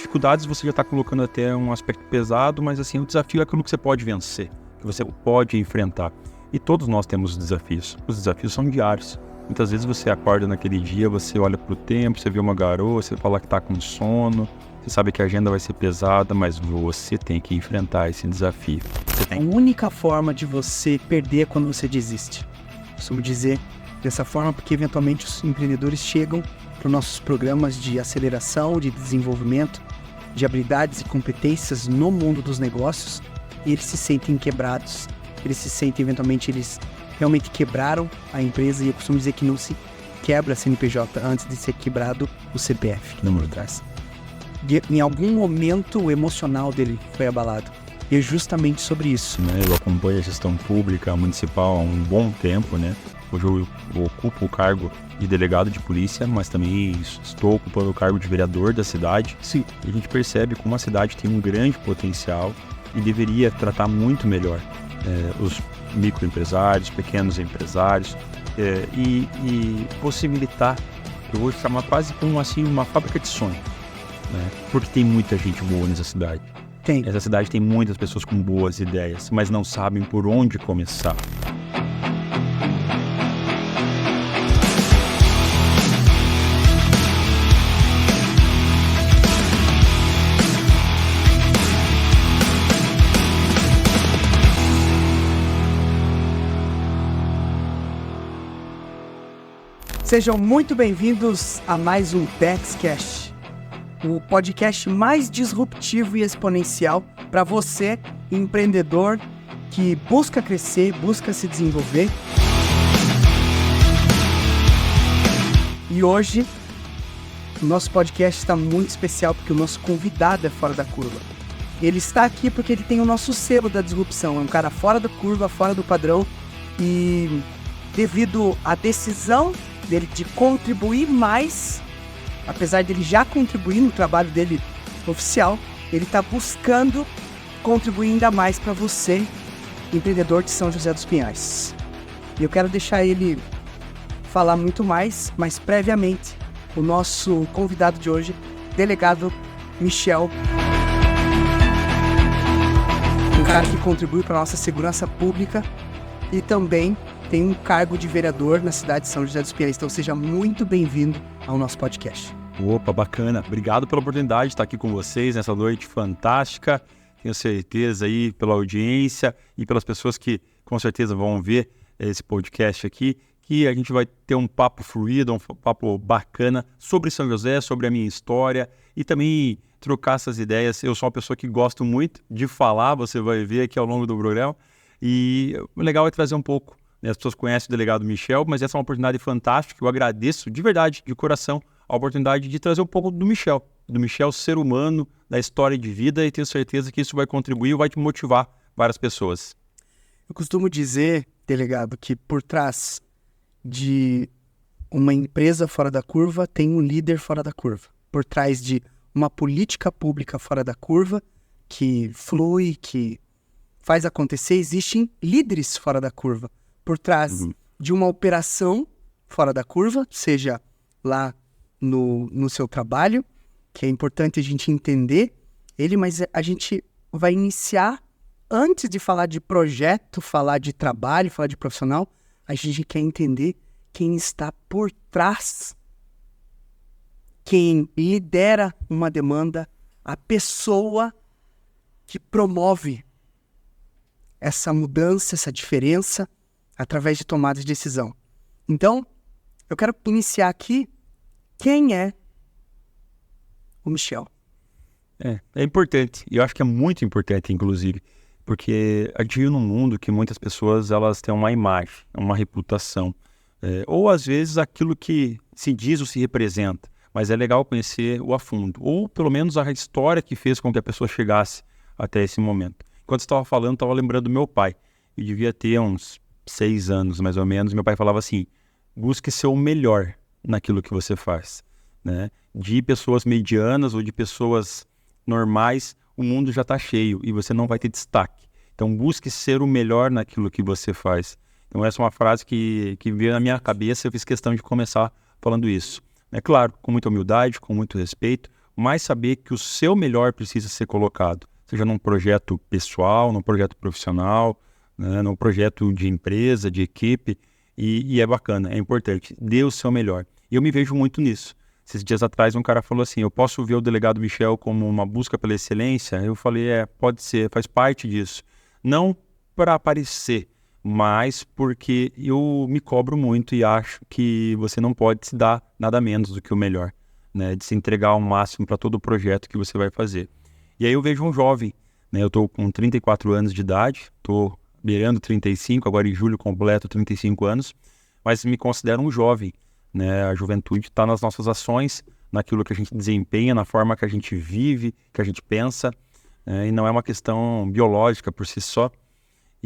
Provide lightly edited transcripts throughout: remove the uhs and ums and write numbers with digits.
dificuldades você já está colocando até um aspecto pesado, mas assim, o desafio é aquilo que você pode vencer, que você pode enfrentar. E todos nós temos desafios. Os desafios são diários. Muitas vezes você acorda naquele dia, você olha para o tempo, você vê uma garoa, você fala que está com sono, você sabe que a agenda vai ser pesada, mas você tem que enfrentar esse desafio. A única forma de você perder é quando você desiste. Costumo dizer dessa forma porque eventualmente os empreendedores chegam para os nossos programas de aceleração, de desenvolvimento, de habilidades e competências no mundo dos negócios e eles se sentem quebrados. Eles se sentem, eventualmente, eles realmente quebraram a empresa e eu costumo dizer que não se quebra a CNPJ antes de ser quebrado o CPF, que número traz. Em algum momento o emocional dele foi abalado. E é justamente sobre isso. Eu acompanho a gestão pública municipal há um bom tempo, né? Hoje eu ocupo o cargo de delegado de polícia, mas também estou ocupando o cargo de vereador da cidade. Sim. E a gente percebe como a cidade tem um grande potencial e deveria tratar muito melhor os microempresários, pequenos empresários e possibilitar, eu vou chamar quase como assim, uma fábrica de sonho, né? Porque tem muita gente boa nessa cidade. Tem. Essa cidade tem muitas pessoas com boas ideias, mas não sabem por onde começar. Sejam muito bem-vindos a mais um TechCast, o podcast mais disruptivo e exponencial para você, empreendedor que busca crescer, busca se desenvolver. E hoje, o nosso podcast está muito especial porque o nosso convidado é fora da curva. Ele está aqui porque ele tem o nosso selo da disrupção, é um cara fora da curva, fora do padrão e devido à decisão dele de contribuir mais, apesar dele já contribuir no trabalho dele oficial, ele está buscando contribuir ainda mais para você, empreendedor de São José dos Pinhais. E eu quero deixar ele falar muito mais, mas previamente, o nosso convidado de hoje, delegado Michel, um cara que contribui para a nossa segurança pública e também tem um cargo de vereador na cidade de São José dos Pinhais. Então seja muito bem-vindo ao nosso podcast. Opa, bacana. Obrigado pela oportunidade de estar aqui com vocês nessa noite fantástica. Tenho certeza aí pela audiência e pelas pessoas que com certeza vão ver esse podcast aqui, que a gente vai ter um papo fluido, um papo bacana sobre São José, sobre a minha história e também trocar essas ideias. Eu sou uma pessoa que gosto muito de falar, você vai ver aqui ao longo do programa. E o legal é trazer um pouco. As pessoas conhecem o delegado Michel, mas essa é uma oportunidade fantástica. Eu agradeço de verdade, de coração, a oportunidade de trazer um pouco do Michel ser humano, da história de vida, e tenho certeza que isso vai contribuir e vai te motivar várias pessoas. Eu costumo dizer, delegado, que por trás de uma empresa fora da curva tem um líder fora da curva. Por trás de uma política pública fora da curva, que flui, que faz acontecer, existem líderes fora da curva. Por trás de uma operação fora da curva, seja lá no seu trabalho, que é importante a gente entender ele, mas a gente vai iniciar, antes de falar de projeto, falar de trabalho, falar de profissional, a gente quer entender quem está por trás, quem lidera uma demanda, a pessoa que promove essa mudança, essa diferença, através de tomada de decisão. Então, eu quero iniciar aqui, quem é o Michel? É importante, e eu acho que é muito importante, inclusive, porque a gente vive num mundo que muitas pessoas elas têm uma imagem, uma reputação, ou às vezes aquilo que se diz ou se representa, mas é legal conhecer o a fundo, ou pelo menos a história que fez com que a pessoa chegasse até esse momento. Enquanto você estava falando, estava lembrando do meu pai, eu devia ter uns 6 anos, mais ou menos. Meu pai falava assim: busque ser o melhor naquilo que você faz, né? De pessoas medianas ou de pessoas normais, o mundo já está cheio e você não vai ter destaque. Então, busque ser o melhor naquilo que você faz. Então, essa é uma frase que veio na minha cabeça e eu fiz questão de começar falando isso. É claro, com muita humildade, com muito respeito, mais saber que o seu melhor precisa ser colocado, seja num projeto pessoal, num projeto profissional, né, num projeto de empresa, de equipe, e é bacana, é importante, dê o seu melhor. E eu me vejo muito nisso. Esses dias atrás um cara falou assim, eu posso ver o delegado Michel como uma busca pela excelência? Eu falei, pode ser, faz parte disso. Não para aparecer, mas porque eu me cobro muito e acho que você não pode se dar nada menos do que o melhor, né? De se entregar ao máximo para todo o projeto que você vai fazer. E aí eu vejo um jovem, né? Eu estou com 34 anos de idade, estou beirando 35, agora em julho completo 35 anos, mas me considero um jovem, né? A juventude está nas nossas ações, naquilo que a gente desempenha, na forma que a gente vive, que a gente pensa, né? E não é uma questão biológica por si só.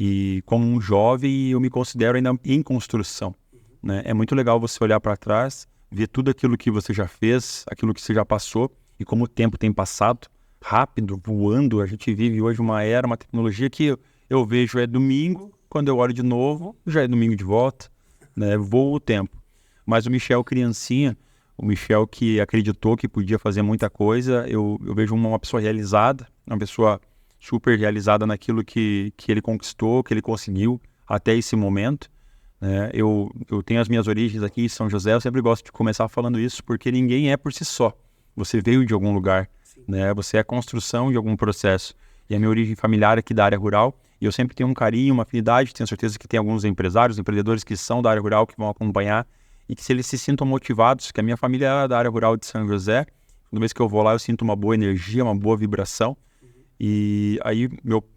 E como um jovem, eu me considero ainda em construção, né? É muito legal você olhar para trás, ver tudo aquilo que você já fez, aquilo que você já passou e como o tempo tem passado, rápido, voando. A gente vive hoje uma era, uma tecnologia que eu vejo domingo, quando eu olho de novo, já é domingo de volta, né? Voa o tempo. Mas o Michel criancinha, o Michel que acreditou que podia fazer muita coisa, eu vejo uma pessoa realizada, uma pessoa super realizada naquilo que ele conquistou, que ele conseguiu até esse momento, né? Eu tenho as minhas origens aqui em São José, eu sempre gosto de começar falando isso, porque ninguém é por si só. Você veio de algum lugar, né? Você é a construção de algum processo. E a minha origem familiar aqui da área rural, e eu sempre tenho um carinho, uma afinidade, tenho certeza que tem alguns empresários, empreendedores que são da área rural, que vão acompanhar, e que se eles se sintam motivados, que a minha família é da área rural de São José, toda vez que eu vou lá eu sinto uma boa energia, uma boa vibração. E aí meu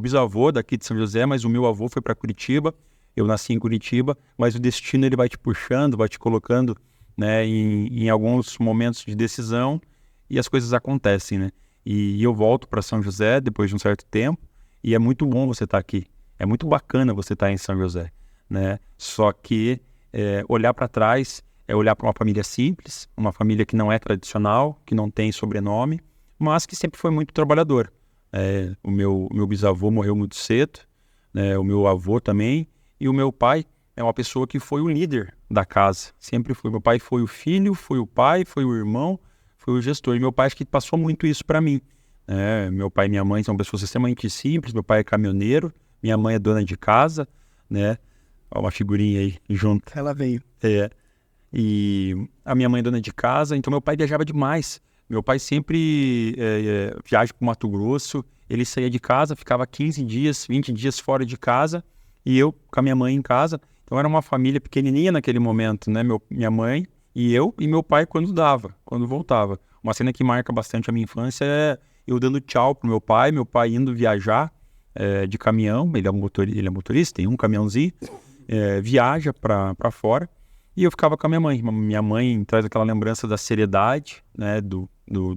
bisavô daqui de São José, mas o meu avô foi para Curitiba, eu nasci em Curitiba, mas o destino ele vai te puxando, vai te colocando, né, em alguns momentos de decisão e as coisas acontecem, né? E eu volto para São José depois de um certo tempo e é muito bom você estar aqui, é muito bacana você estar em São José, né? Só que olhar para trás é olhar para uma família simples, uma família que não é tradicional, que não tem sobrenome, mas que sempre foi muito trabalhador. O meu bisavô morreu muito cedo, né? O meu avô também, e o meu pai é uma pessoa que foi o líder da casa, sempre foi. Meu pai foi o filho, foi o pai, foi o irmão, foi o gestor, e meu pai acho que passou muito isso para mim. Meu pai e minha mãe são pessoas extremamente simples, meu pai é caminhoneiro, minha mãe é dona de casa, né? Ó, uma figurinha aí junto. Ela veio. E a minha mãe é dona de casa, então meu pai viajava demais. Meu pai sempre viaja para o Mato Grosso, ele saía de casa, ficava 15 dias, 20 dias fora de casa, e eu com a minha mãe em casa. Então era uma família pequenininha naquele momento, né? Minha mãe e eu e meu pai quando voltava. Uma cena que marca bastante a minha infância é eu dando tchau pro meu pai indo viajar de caminhão, ele é motorista, tem um caminhãozinho, viaja para fora, e eu ficava com a minha mãe. Minha mãe traz aquela lembrança da seriedade, né, do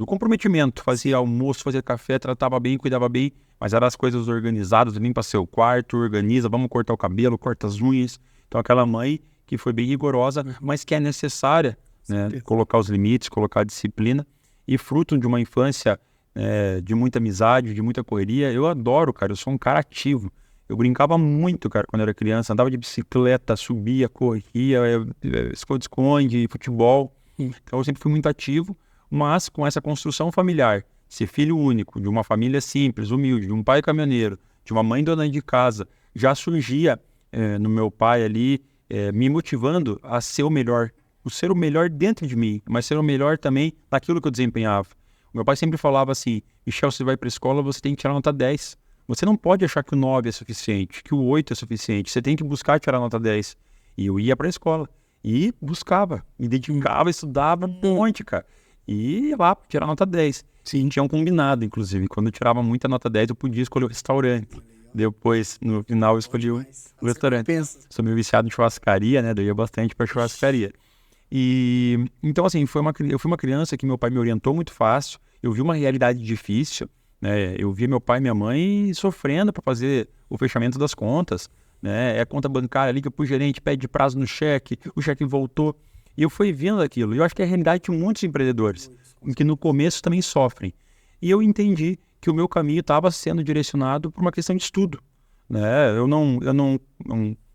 comprometimento, fazia almoço, fazia café, tratava bem, cuidava bem, mas eram as coisas organizadas, limpa seu quarto, organiza, vamos cortar o cabelo, corta as unhas. Então aquela mãe que foi bem rigorosa, mas que é necessária, né, colocar os limites, colocar a disciplina, e fruto de uma infância de muita amizade, de muita correria. Eu adoro, cara, eu sou um cara ativo. Eu brincava muito, cara, quando era criança, andava de bicicleta, subia, corria, esconde-esconde, futebol. Então eu sempre fui muito ativo, mas com essa construção familiar, ser filho único, de uma família simples, humilde, de um pai caminhoneiro, de uma mãe dona de casa, já surgia no meu pai ali, me motivando a ser o melhor, ser o melhor dentro de mim, mas ser o melhor também naquilo que eu desempenhava. O meu pai sempre falava assim, Michel, você vai para a escola, você tem que tirar nota 10. Você não pode achar que o 9 é suficiente, que o 8 é suficiente. Você tem que buscar tirar nota 10. E eu ia para a escola e buscava, me dedicava, estudava um monte, cara. E ia lá tirar nota 10. Sim, tinha um combinado, inclusive. Quando eu tirava muita nota 10, eu podia escolher o restaurante. Depois, no final, eu escolhi o restaurante. Sou meio viciado em churrascaria, né? Eu ia bastante para churrascaria. E então, assim, eu fui uma criança que meu pai me orientou muito fácil. Eu vi uma realidade difícil, né? Eu via meu pai e minha mãe sofrendo para fazer o fechamento das contas, né? É a conta bancária, liga pro gerente, pede prazo no cheque, o cheque voltou. E eu fui vendo aquilo. E eu acho que é a realidade de muitos empreendedores, que no começo também sofrem. E eu entendi que o meu caminho estava sendo direcionado por uma questão de estudo, né? Eu não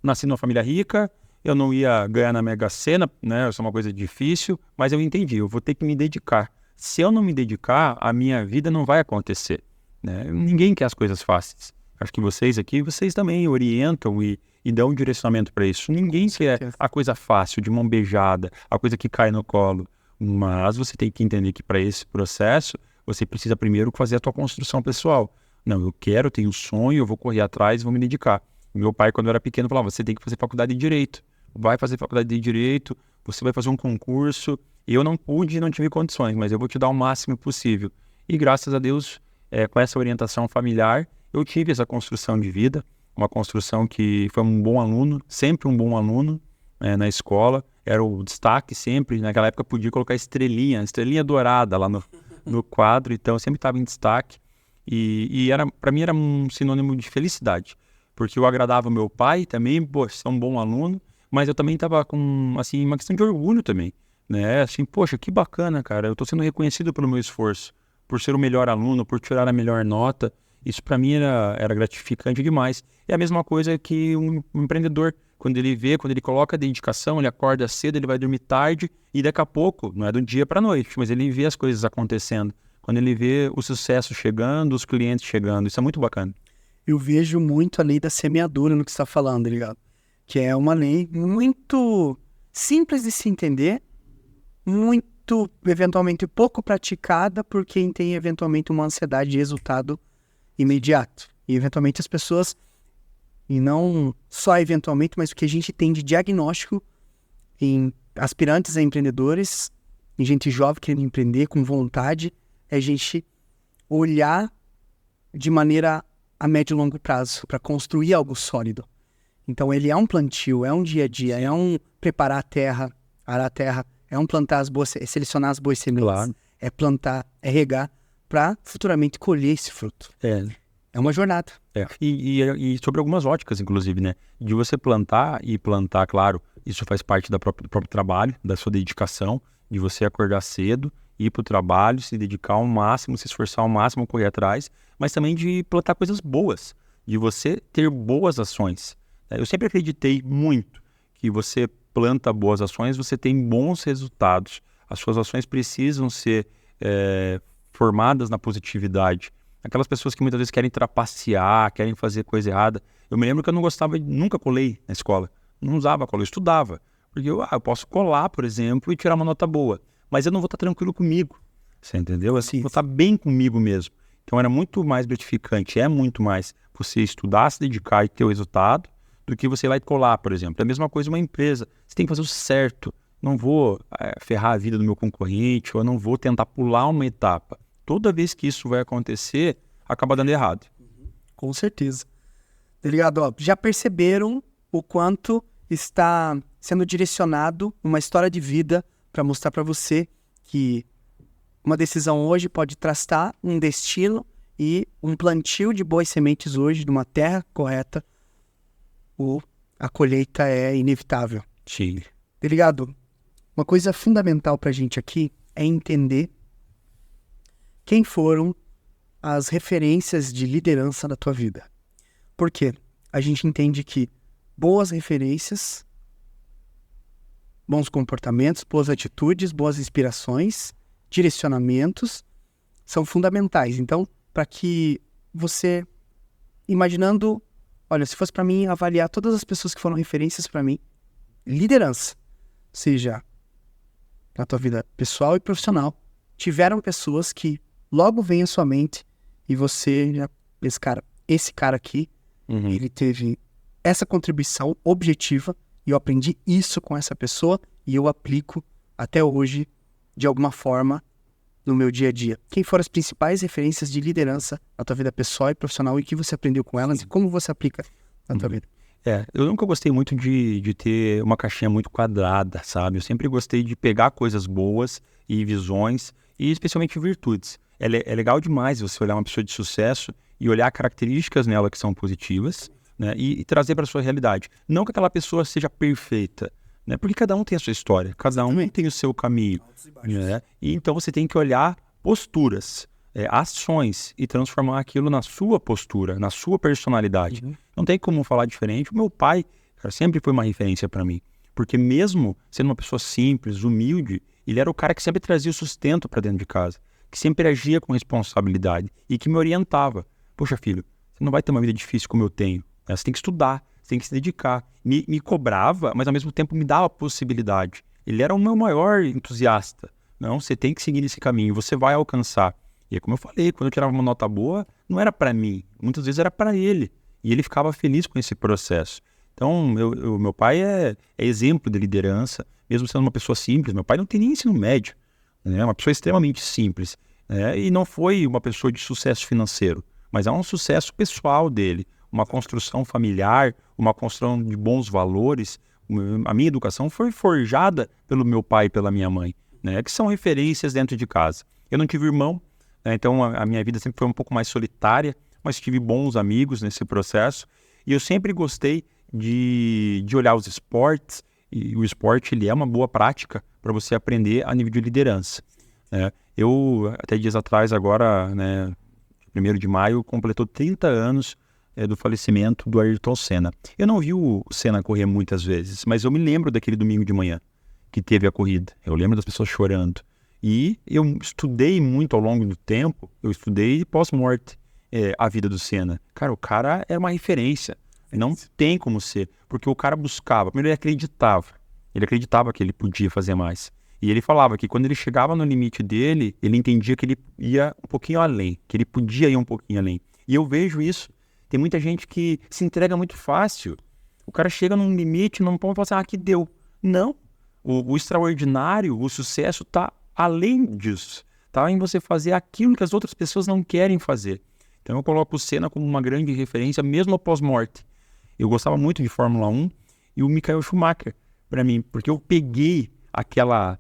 nasci numa família rica, eu não ia ganhar na Mega Sena, né? Isso é uma coisa difícil, mas eu entendi, eu vou ter que me dedicar. Se eu não me dedicar, a minha vida não vai acontecer, né? Ninguém quer as coisas fáceis. Acho que vocês aqui, vocês também orientam e dão um direcionamento para isso. Ninguém quer a coisa fácil, de mão beijada, a coisa que cai no colo. Mas você tem que entender que para esse processo, você precisa primeiro fazer a tua construção pessoal. Não, eu quero, tenho um sonho, eu vou correr atrás, vou me dedicar. Meu pai, quando eu era pequeno, falava, você tem que fazer faculdade de Direito. Vai fazer faculdade de Direito, você vai fazer um concurso. Eu não pude e não tive condições, mas eu vou te dar o máximo possível. E graças a Deus, com essa orientação familiar, eu tive essa construção de vida, uma construção que foi um bom aluno, sempre um bom aluno na escola, era o destaque sempre, naquela época podia colocar estrelinha dourada lá no quadro, então eu sempre estava em destaque e para mim era um sinônimo de felicidade, porque eu agradava o meu pai também, ser um bom aluno, mas eu também estava com assim, uma questão de orgulho também, né? Assim, poxa, que bacana, cara, eu estou sendo reconhecido pelo meu esforço, por ser o melhor aluno, por tirar a melhor nota. Isso para mim era gratificante demais. É a mesma coisa que um empreendedor, quando ele coloca dedicação, ele acorda cedo, ele vai dormir tarde e daqui a pouco, não é do dia para a noite, mas ele vê as coisas acontecendo. Quando ele vê o sucesso chegando, os clientes chegando, isso é muito bacana. Eu vejo muito a lei da semeadura no que você está falando, tá ligado? Que é uma lei muito simples de se entender, muito, eventualmente, pouco praticada por quem tem, eventualmente, uma ansiedade de resultado imediato. E, eventualmente, as pessoas, e não só eventualmente, mas o que a gente tem de diagnóstico em aspirantes a empreendedores, em gente jovem querendo empreender com vontade, é a gente olhar de maneira a médio e longo prazo, para construir algo sólido. Então, ele é um plantio, é um dia a dia, é um preparar a terra, arar a terra, é um plantar as boas, é selecionar as boas sementes, claro. É plantar, é regar, para futuramente colher esse fruto. É uma jornada. E sobre algumas óticas, inclusive, né? De você plantar, claro, isso faz parte do próprio trabalho, da sua dedicação, de você acordar cedo, ir para o trabalho, se dedicar ao máximo, se esforçar ao máximo, correr atrás, mas também de plantar coisas boas, de você ter boas ações. Eu sempre acreditei muito que você planta boas ações, você tem bons resultados. As suas ações precisam ser formadas na positividade. Aquelas pessoas que muitas vezes querem trapacear, querem fazer coisa errada. Eu me lembro que eu não gostava, nunca colei na escola. Não usava cola, eu estudava. Porque eu posso colar, por exemplo, e tirar uma nota boa. Mas eu não vou estar tranquilo comigo. Você entendeu? Assim, vou estar bem comigo mesmo. Então era muito mais gratificante, é muito mais você estudar, se dedicar e ter o resultado, do que você ir lá e colar, por exemplo. É a mesma coisa uma empresa. Você tem que fazer o certo. Não vou ferrar a vida do meu concorrente, ou eu não vou tentar pular uma etapa. Toda vez que isso vai acontecer, acaba dando errado. Com certeza. Delegado, já perceberam o quanto está sendo direcionado uma história de vida para mostrar para você que uma decisão hoje pode traçar um destino e um plantio de boas sementes hoje, de uma terra correta, a colheita é inevitável. Sim. Delegado, uma coisa fundamental para a gente aqui é entender quem foram as referências de liderança da tua vida. Por quê? A gente entende que boas referências, bons comportamentos, boas atitudes, boas inspirações, direcionamentos são fundamentais. Então, para que você, imaginando, olha, se fosse para mim avaliar todas as pessoas que foram referências para mim, liderança, seja na tua vida pessoal e profissional, tiveram pessoas que logo vem à sua mente e você já, esse cara aqui, ele teve essa contribuição objetiva e eu aprendi isso com essa pessoa e eu aplico até hoje de alguma forma no meu dia a dia. Quem foram as principais referências de liderança na tua vida pessoal e profissional e o que você aprendeu com elas e como você aplica na tua vida? Eu nunca gostei muito de ter uma caixinha muito quadrada, sabe? Eu sempre gostei de pegar coisas boas e visões e especialmente virtudes. É legal demais você olhar uma pessoa de sucesso e olhar características nela que são positivas, né? E trazer para a sua realidade. Não que aquela pessoa seja perfeita, né? Porque cada um tem a sua história, cada um tem o seu caminho. Né? E então você tem que olhar posturas, ações e transformar aquilo na sua postura, na sua personalidade. Não tem como falar diferente. O meu pai, cara, sempre foi uma referência para mim. Porque mesmo sendo uma pessoa simples, humilde, ele era o cara que sempre trazia o sustento para dentro de casa, que sempre agia com responsabilidade e que me orientava. Poxa, filho, você não vai ter uma vida difícil como eu tenho. Né? Você tem que estudar, você tem que se dedicar. Me cobrava, mas ao mesmo tempo me dava a possibilidade. Ele era o meu maior entusiasta. Não, você tem que seguir nesse caminho, você vai alcançar. E é como eu falei, quando eu tirava uma nota boa, não era para mim, muitas vezes era para ele. E ele ficava feliz com esse processo. Então, meu pai é exemplo de liderança, mesmo sendo uma pessoa simples. Meu pai não tem nem ensino médio, né? É uma pessoa extremamente simples. Né? E não foi uma pessoa de sucesso financeiro, mas é um sucesso pessoal dele, uma construção familiar, uma construção de bons valores. A minha educação foi forjada pelo meu pai e pela minha mãe, né? Que são referências dentro de casa. Eu não tive irmão, né? Então a minha vida sempre foi um pouco mais solitária, mas tive bons amigos nesse processo. E eu sempre gostei de olhar os esportes, e o esporte ele é uma boa prática para você aprender a nível de liderança. Né? Eu, até dias atrás, agora, né, 1º de maio, completou 30 anos do falecimento do Ayrton Senna. Eu não vi o Senna correr muitas vezes, mas eu me lembro daquele domingo de manhã que teve a corrida. Eu lembro das pessoas chorando. E eu estudei muito ao longo do tempo, eu estudei pós-morte a vida do Senna. Cara, o cara era uma referência. Não tem como ser, porque o cara buscava. Primeiro, ele acreditava que ele podia fazer mais. E ele falava que quando ele chegava no limite dele, ele entendia que ele ia um pouquinho além, que ele podia ir um pouquinho além. E eu vejo isso. Tem muita gente que se entrega muito fácil. O cara chega num limite, não pode falar assim, que deu. Não. O extraordinário, o sucesso está além disso. Está em você fazer aquilo que as outras pessoas não querem fazer. Então eu coloco o Senna como uma grande referência, mesmo após morte. Eu gostava muito de Fórmula 1 e o Michael Schumacher, para mim, porque eu peguei aquela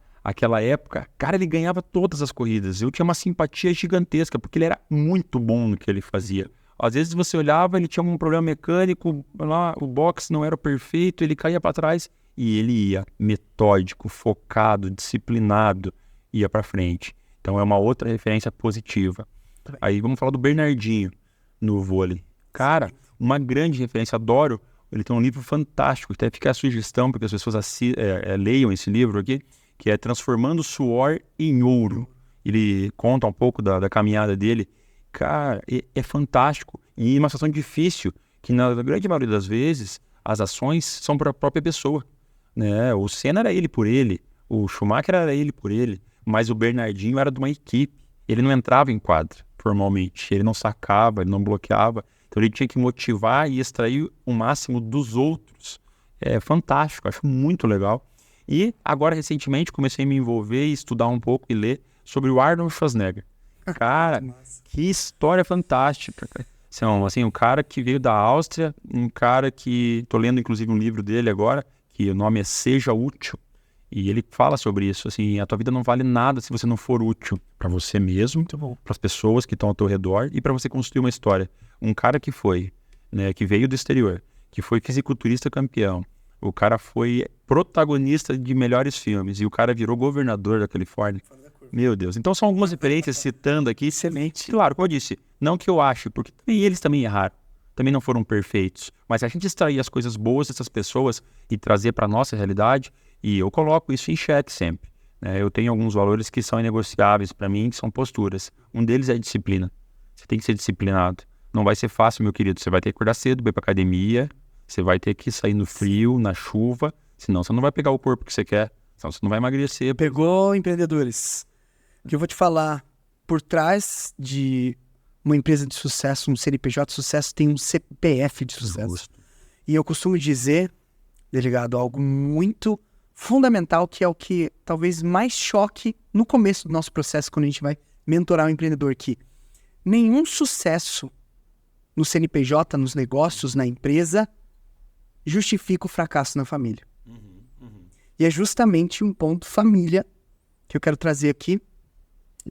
época, cara, ele ganhava todas as corridas. Eu tinha uma simpatia gigantesca, porque ele era muito bom no que ele fazia. Às vezes você olhava, ele tinha um problema mecânico, lá, o box não era perfeito, ele caía para trás e ele ia metódico, focado, disciplinado, ia para frente. Então é uma outra referência positiva. Aí vamos falar do Bernardinho no vôlei. Cara, uma grande referência, adoro. Ele tem um livro fantástico, até fica a sugestão para que as pessoas leiam esse livro aqui, que é Transformando Suor em Ouro. Ele conta um pouco da caminhada dele. Cara, é fantástico. E uma situação difícil, que na grande maioria das vezes, as ações são para a própria pessoa. Né? O Senna era ele por ele, o Schumacher era ele por ele, mas o Bernardinho era de uma equipe. Ele não entrava em quadra, formalmente. Ele não sacava, ele não bloqueava. Então ele tinha que motivar e extrair o máximo dos outros. É fantástico, acho muito legal. E agora, recentemente, comecei a me envolver e estudar um pouco e ler sobre o Arnold Schwarzenegger. Cara, que história fantástica. Assim, um cara que veio da Áustria, um cara que... Estou lendo, inclusive, um livro dele agora, que o nome é Seja Útil. E ele fala sobre isso, assim, a tua vida não vale nada se você não for útil para você mesmo, para as pessoas que estão ao teu redor e para você construir uma história. Um cara que foi, né, que veio do exterior, que foi fisiculturista campeão, o cara foi protagonista de melhores filmes e o cara virou governador da Califórnia. Meu Deus. Então são algumas referências citando aqui. Excelente. Claro, como eu disse, não que eu ache, porque eles também erraram, também não foram perfeitos. Mas se a gente extrair as coisas boas dessas pessoas e trazer para a nossa realidade, e eu coloco isso em xeque sempre. Né? Eu tenho alguns valores que são inegociáveis para mim, que são posturas. Um deles é a disciplina. Você tem que ser disciplinado. Não vai ser fácil, meu querido. Você vai ter que acordar cedo, ir para academia, você vai ter que sair no frio, na chuva, senão você não vai pegar o corpo que você quer, senão você não vai emagrecer. Pegou, empreendedores. O que eu vou te falar, por trás de uma empresa de sucesso, um CNPJ de sucesso, tem um CPF de sucesso. Justo. E eu costumo dizer, delegado, algo muito fundamental, que é o que talvez mais choque no começo do nosso processo, quando a gente vai mentorar um empreendedor, que nenhum sucesso no CNPJ, nos negócios, na empresa, justifica o fracasso na família. E é justamente um ponto família que eu quero trazer aqui.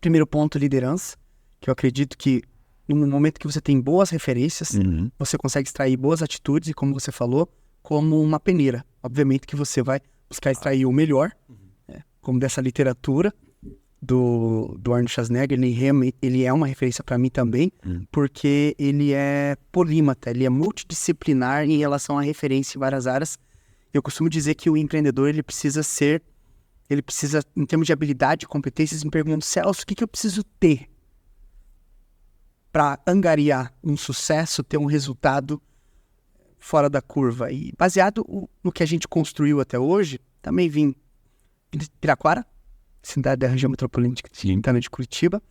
Primeiro ponto, liderança, que eu acredito que no momento que você tem boas referências, você consegue extrair boas atitudes e, como você falou, como uma peneira. Obviamente que você vai buscar extrair o melhor, como dessa literatura do Arnold Schwarzenegger. Ele é uma referência para mim também, porque ele é polímata, ele é multidisciplinar em relação à referência em várias áreas. Eu costumo dizer que o empreendedor, ele precisa, em termos de habilidade e competências, me pergunto, Celso, o que eu preciso ter para angariar um sucesso, ter um resultado fora da curva? E baseado no que a gente construiu até hoje, também vim de Piraquara, cidade da região metropolitana de Curitiba,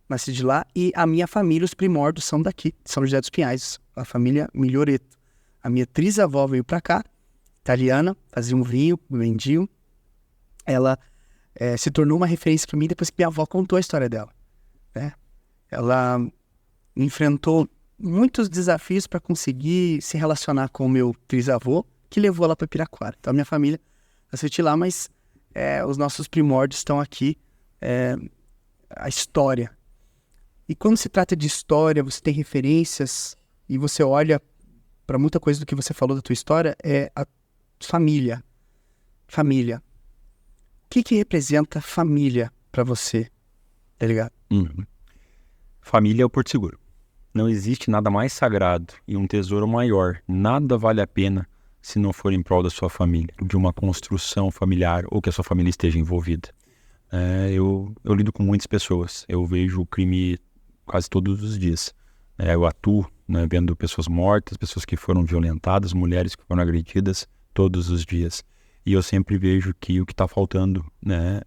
nasci de lá, e a minha família, os primórdios, são daqui, de São José dos Pinhais, a família Miglioreto. A minha trisavó veio para cá, italiana, fazia um vinho, vendiam. Ela se tornou uma referência para mim depois que minha avó contou a história dela, né? Ela enfrentou muitos desafios para conseguir se relacionar com o meu trisavô, que levou ela para Piraquara. Então, a minha família nasceu de lá, mas os nossos primórdios estão aqui, a história. E quando se trata de história, você tem referências e você olha para muita coisa do que você falou da tua história, é a família. Família. O que representa família para você? Tá ligado? Família é o porto seguro. Não existe nada mais sagrado e um tesouro maior. Nada vale a pena se não for em prol da sua família, de uma construção familiar ou que a sua família esteja envolvida. Eu lido com muitas pessoas. Eu vejo o crime quase todos os dias. Eu atuo, né, vendo pessoas mortas, pessoas que foram violentadas, mulheres que foram agredidas todos os dias. E eu sempre vejo que o que está faltando, né,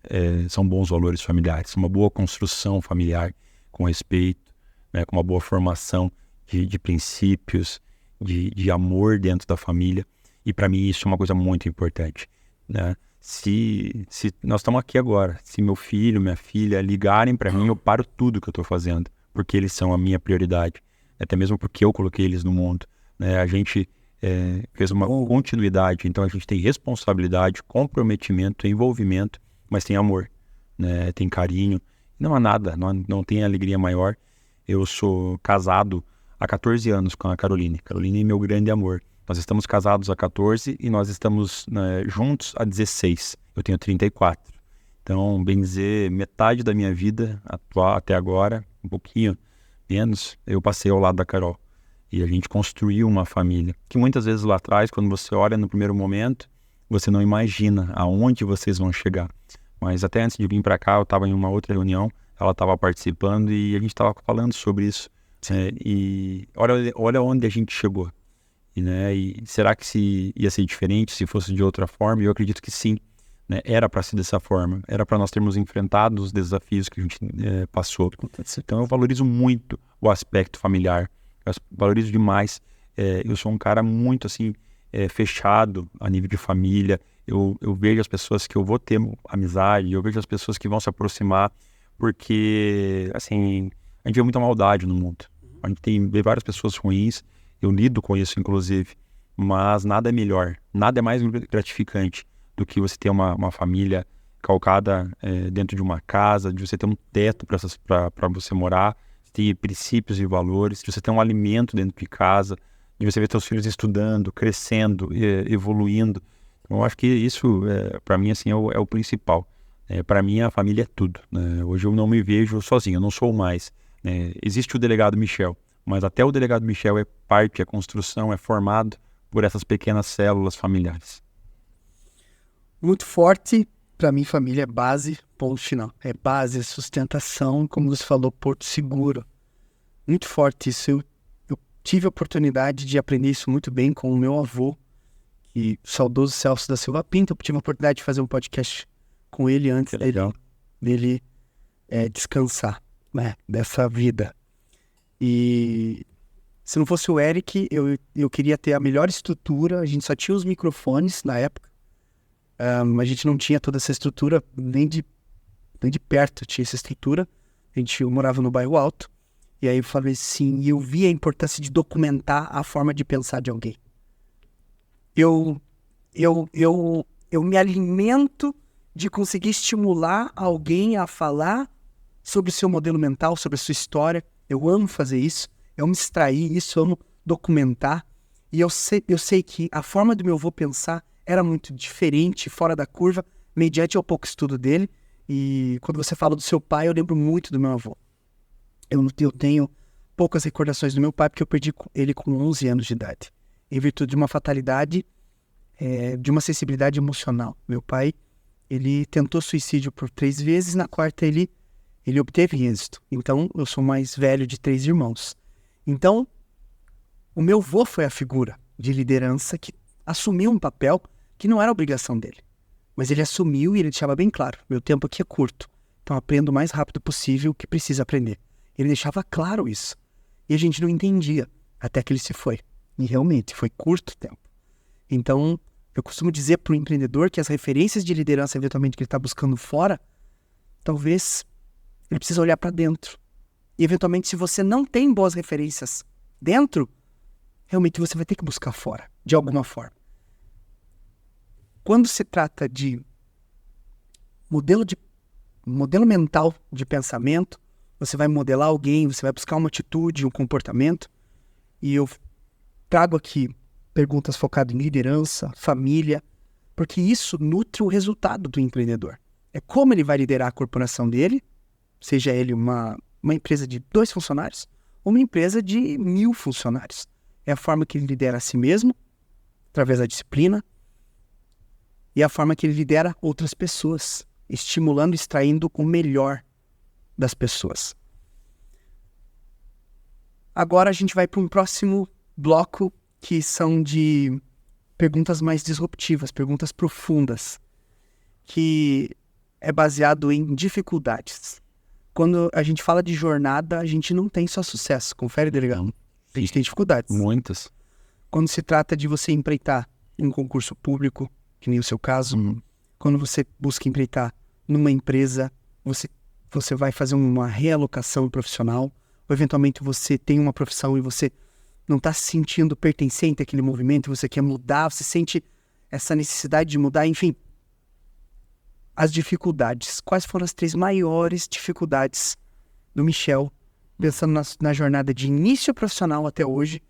são bons valores familiares, uma boa construção familiar com respeito, né, com uma boa formação de princípios, de amor dentro da família. E para mim isso é uma coisa muito importante, né? Se nós estamos aqui agora, se meu filho, minha filha ligarem para mim, eu paro tudo que eu estou fazendo, porque eles são a minha prioridade, até mesmo porque eu coloquei eles no mundo, né? A gente fez uma continuidade, então a gente tem responsabilidade, comprometimento, envolvimento, mas tem amor, né? Tem carinho, não há nada, não tem alegria maior. Eu sou casado há 14 anos com a Caroline. Caroline é meu grande amor. Nós estamos casados há 14 e nós estamos, né, juntos há 16. Eu tenho 34. Então, bem dizer, metade da minha vida atual até agora, um pouquinho menos, eu passei ao lado da Carol. E a gente construiu uma família. Que muitas vezes lá atrás, quando você olha no primeiro momento, você não imagina aonde vocês vão chegar. Mas até antes de vir para cá, eu estava em uma outra reunião, ela estava participando e a gente estava falando sobre isso. E olha onde a gente chegou. E será que ia ser diferente se fosse de outra forma? Eu acredito que sim, né? Era para ser dessa forma, era para nós termos enfrentado os desafios que a gente passou. Então eu valorizo muito o aspecto familiar, eu valorizo demais. Eu sou um cara muito assim, fechado a nível de família. Eu vejo as pessoas que eu vou ter amizade, eu vejo as pessoas que vão se aproximar, porque assim, a gente vê muita maldade no mundo. A gente vê várias pessoas ruins. Eu lido com isso, inclusive, mas nada é melhor, nada é mais gratificante do que você ter uma família calcada dentro de uma casa, de você ter um teto para você morar, ter princípios e valores, de você ter um alimento dentro de casa, de você ver seus filhos estudando, crescendo, evoluindo. Então, eu acho que isso, para mim, assim, é o principal. Para mim, a família é tudo, né? Hoje eu não me vejo sozinho, eu não sou mais. Existe o delegado Michel, mas até o delegado Michel é parte, é construção, é formado por essas pequenas células familiares. Muito forte, para mim família é base, ponto final. É base, é sustentação, como você falou, porto seguro. Muito forte isso. Eu tive a oportunidade de aprender isso muito bem com o meu avô, o saudoso Celso da Silva Pinto. Eu tive a oportunidade de fazer um podcast com ele antes dele descansar, né, dessa vida. E se não fosse o Eric, eu queria ter a melhor estrutura. A gente só tinha os microfones na época. A gente não tinha toda essa estrutura, nem de perto tinha essa estrutura. Eu morava no bairro Alto. E aí eu falei assim, e eu vi a importância de documentar a forma de pensar de alguém. Eu me alimento de conseguir estimular alguém a falar sobre o seu modelo mental, sobre a sua história. Eu amo fazer isso, eu amo extrair isso, eu amo documentar. E eu sei que a forma do meu avô pensar era muito diferente, fora da curva, mediante ao pouco estudo dele. E quando você fala do seu pai, eu lembro muito do meu avô. Eu tenho poucas recordações do meu pai, porque eu perdi ele com 11 anos de idade. Em virtude de uma fatalidade de uma sensibilidade emocional. Meu pai, ele tentou suicídio por 3 vezes, na quarta ele obteve êxito. Então, eu sou o mais velho de 3 irmãos. Então, o meu avô foi a figura de liderança que assumiu um papel que não era obrigação dele. Mas ele assumiu e ele deixava bem claro, meu tempo aqui é curto, então aprendo o mais rápido possível o que precisa aprender. Ele deixava claro isso. E a gente não entendia, até que ele se foi. E realmente, foi curto tempo. Então, eu costumo dizer para o empreendedor que as referências de liderança, eventualmente, que ele está buscando fora, talvez ele precisa olhar para dentro. E, eventualmente, se você não tem boas referências dentro, realmente você vai ter que buscar fora, de alguma forma. Quando se trata de modelo mental de pensamento, você vai modelar alguém, você vai buscar uma atitude, um comportamento, e eu trago aqui perguntas focadas em liderança, família, porque isso nutre o resultado do empreendedor. É como ele vai liderar a corporação dele, seja ele uma empresa de 2 funcionários ou uma empresa de 1.000 funcionários. É a forma que ele lidera a si mesmo, através da disciplina, e a forma que ele lidera outras pessoas, estimulando e extraindo o melhor das pessoas. Agora a gente vai para um próximo bloco, que são de perguntas mais disruptivas, perguntas profundas, que é baseado em dificuldades. Quando a gente fala de jornada, a gente não tem só sucesso. Confere, delegado? A gente tem dificuldades. Muitas. Quando se trata de você empreitar em um concurso público, que nem o seu caso, quando você busca empreitar numa empresa, você vai fazer uma realocação profissional, ou eventualmente você tem uma profissão e você não está se sentindo pertencente àquele movimento, você quer mudar, você sente essa necessidade de mudar, enfim. As dificuldades. Quais foram as 3 maiores dificuldades do Michel, pensando na jornada de início profissional até hoje,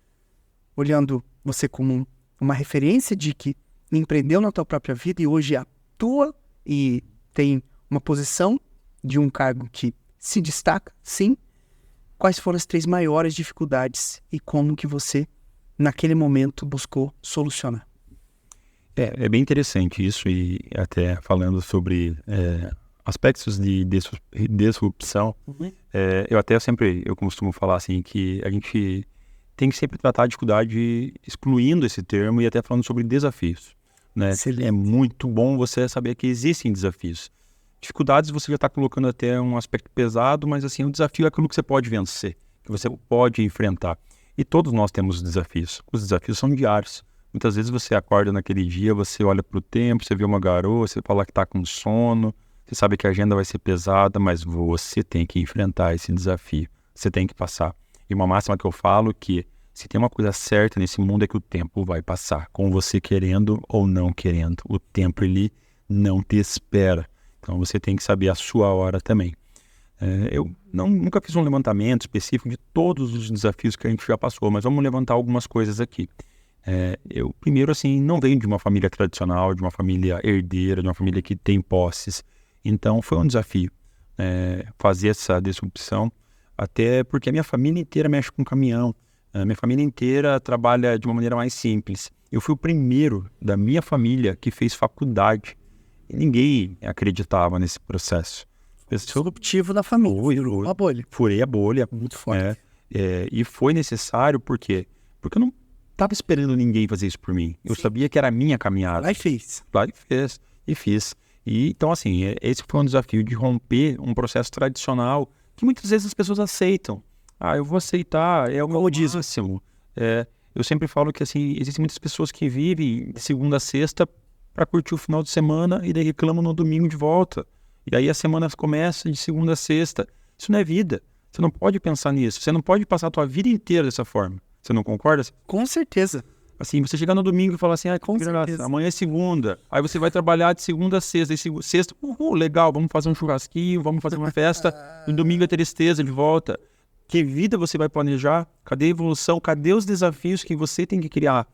olhando você como uma referência de que empreendeu na tua própria vida e hoje atua e tem uma posição de um cargo que se destaca, sim. Quais foram as 3 maiores dificuldades e como que você, naquele momento, buscou solucionar? É bem interessante isso, e até falando sobre aspectos de disrupção, eu costumo falar assim, que a gente tem que sempre tratar a dificuldade excluindo esse termo e até falando sobre desafios. Né? É muito bom você saber que existem desafios. Dificuldades você já está colocando até um aspecto pesado, mas assim, o desafio é aquilo que você pode vencer, que você pode enfrentar. E todos nós temos desafios. Os desafios são diários. Muitas vezes você acorda naquele dia, você olha para o tempo, você vê uma garoa, você fala que está com sono, você sabe que a agenda vai ser pesada, mas você tem que enfrentar esse desafio, você tem que passar. E uma máxima que eu falo que se tem uma coisa certa nesse mundo é que o tempo vai passar, com você querendo ou não querendo. O tempo, ele não te espera. Então você tem que saber a sua hora também. Eu nunca fiz um levantamento específico de todos os desafios que a gente já passou, mas vamos levantar algumas coisas aqui. Eu, primeiro, assim, não venho de uma família tradicional, de uma família herdeira, de uma família que tem posses. Então, foi um desafio fazer essa disrupção, até porque a minha família inteira mexe com caminhão. A minha família inteira trabalha de uma maneira mais simples. Eu fui o primeiro da minha família que fez faculdade. E ninguém acreditava nesse processo. Disruptivo da família. Furou a bolha. Furei a bolha. Muito forte. E foi necessário, por quê? Porque eu não estava esperando ninguém fazer isso por mim. Eu sabia que era a minha caminhada. Lá e fez. Lá e fiz. E, então, assim, esse foi um desafio de romper um processo tradicional que muitas vezes as pessoas aceitam. Eu vou aceitar, é o meu máximo. Eu sempre falo que, assim, existem muitas pessoas que vivem de segunda a sexta para curtir o final de semana e daí reclamam no domingo de volta. E aí a semana começa de segunda a sexta. Isso não é vida. Você não pode pensar nisso. Você não pode passar a tua vida inteira dessa forma. Você não concorda? Com certeza. Assim, você chegar no domingo e falar assim, amanhã é segunda. Aí você vai trabalhar de segunda a sexta. E sexta, legal, vamos fazer um churrasquinho, vamos fazer uma festa. No domingo é tristeza de volta. Que vida você vai planejar? Cadê a evolução? Cadê os desafios que você tem que criar?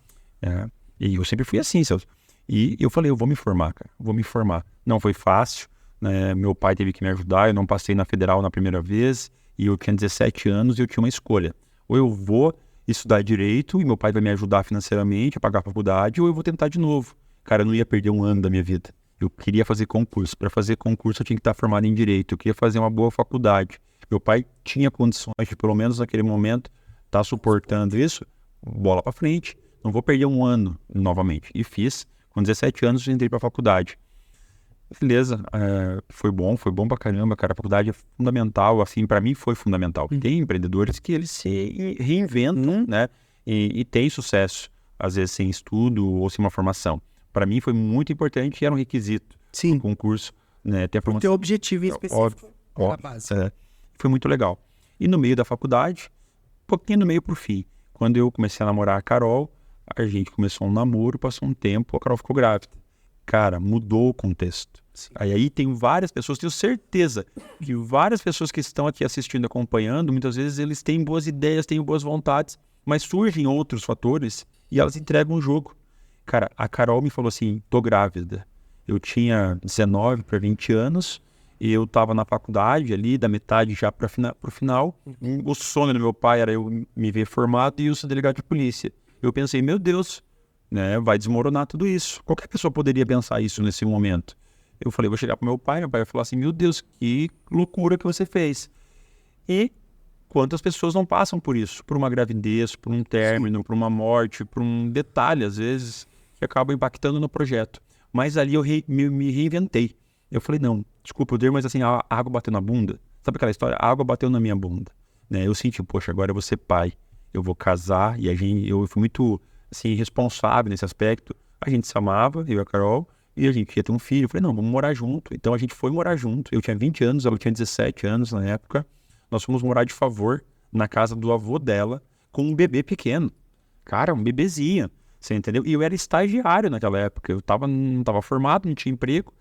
E eu sempre fui assim, Celso. E eu falei, eu vou me formar, cara. Vou me formar. Não foi fácil, né? Meu pai teve que me ajudar. Eu não passei na federal na primeira vez. E eu tinha 17 anos e eu tinha uma escolha. Ou eu vou estudar direito e meu pai vai me ajudar financeiramente a pagar a faculdade, ou eu vou tentar de novo. Cara, eu não ia perder um ano da minha vida. Eu queria fazer concurso. Para fazer concurso, eu tinha que estar formado em Direito. Eu queria fazer uma boa faculdade. Meu pai tinha condições de, pelo menos naquele momento, estar suportando isso. Bola para frente. Não vou perder um ano novamente. E fiz. Com 17 anos, eu entrei para a faculdade. Beleza, foi bom pra caramba, cara. A faculdade é fundamental, assim, para mim foi fundamental. Tem empreendedores que eles se reinventam, né? E têm sucesso, às vezes sem estudo ou sem uma formação. Para mim foi muito importante e era um requisito do concurso, né? Ter a formação. O teu objetivo em específico é a base. Foi muito legal. E no meio da faculdade, um pouquinho no meio pro fim, quando eu comecei a namorar a Carol, a gente começou um namoro, passou um tempo, a Carol ficou grávida. Cara, mudou o contexto. Aí tem várias pessoas, tenho certeza que várias pessoas que estão aqui assistindo, acompanhando, muitas vezes eles têm boas ideias, têm boas vontades, mas surgem outros fatores e elas entregam o jogo. Cara, a Carol me falou assim, tô grávida. Eu tinha 19 para 20 anos e eu tava na faculdade ali, da metade já pro final. O sonho do meu pai era eu me ver formado e eu ser delegado de polícia. Eu pensei, meu Deus, né, vai desmoronar tudo isso. Qualquer pessoa poderia pensar isso nesse momento. Eu falei, vou chegar pro meu pai vai falar assim, meu Deus, que loucura que você fez. E quantas pessoas não passam por isso? Por uma gravidez, por um término, por uma morte, por um detalhe, às vezes, que acaba impactando no projeto. Mas ali eu me reinventei. Eu falei, não, desculpa o termo, mas assim, a água bateu na bunda. Sabe aquela história? A água bateu na minha bunda. Né? Eu senti, poxa, agora eu vou ser pai. Eu vou casar. E eu fui muito assim, responsável nesse aspecto. A gente se amava, eu e a Carol. E a gente ia ter um filho. Eu falei, não, vamos morar junto. Então a gente foi morar junto. Eu tinha 20 anos, ela tinha 17 anos na época. Nós fomos morar de favor na casa do avô dela com um bebê pequeno. Cara, um bebezinho. Você entendeu? E eu era estagiário naquela época. Eu não estava formado, não tinha emprego.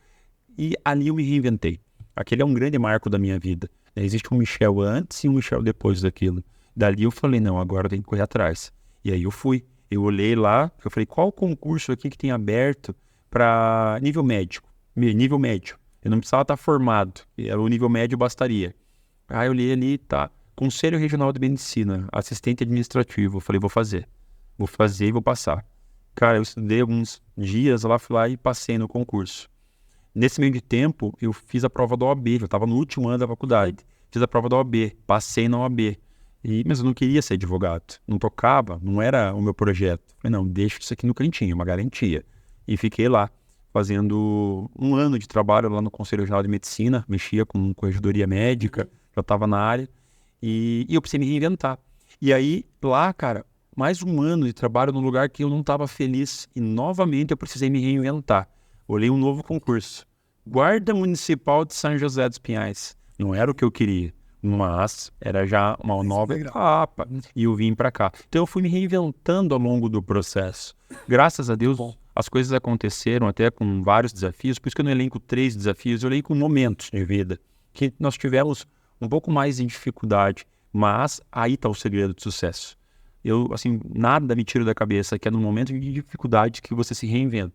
E ali eu me reinventei. Aquele é um grande marco da minha vida. Existe um Michel antes e um Michel depois daquilo. Dali eu falei, não, agora eu tenho que correr atrás. E aí eu fui. Eu olhei lá, eu falei, qual concurso aqui que tem aberto para nível médico? Nível médio. Eu não precisava estar formado. O nível médio bastaria. Aí eu olhei ali, tá. Conselho Regional de Medicina, assistente administrativo. Eu falei, vou fazer. Vou fazer e vou passar. Cara, eu estudei alguns dias lá, fui lá e passei no concurso. Nesse meio de tempo, eu fiz a prova da OAB. Eu estava no último ano da faculdade. Fiz a prova da OAB. Passei na OAB. Mas eu não queria ser advogado. Não tocava, não era o meu projeto. Falei, não, deixa isso aqui no cantinho, uma garantia. E fiquei lá, fazendo um ano de trabalho lá no Conselho Regional de Medicina. Mexia com corregedoria médica, já estava na área. E eu precisei me reinventar. E aí, lá, cara, mais um ano de trabalho num lugar que eu não estava feliz. E novamente eu precisei me reinventar. Olhei um novo concurso. Guarda Municipal de São José dos Pinhais. Não era o que eu queria, mas era já uma nova etapa. E eu vim para cá. Então eu fui me reinventando ao longo do processo. Graças a Deus, as coisas aconteceram até com vários desafios. Por isso que eu não elenco 3 desafios, eu elenco momentos de vida que nós tivemos um pouco mais de dificuldade. Mas aí está o segredo do sucesso. Eu, assim, nada me tira da cabeça que é no momento de dificuldade que você se reinventa.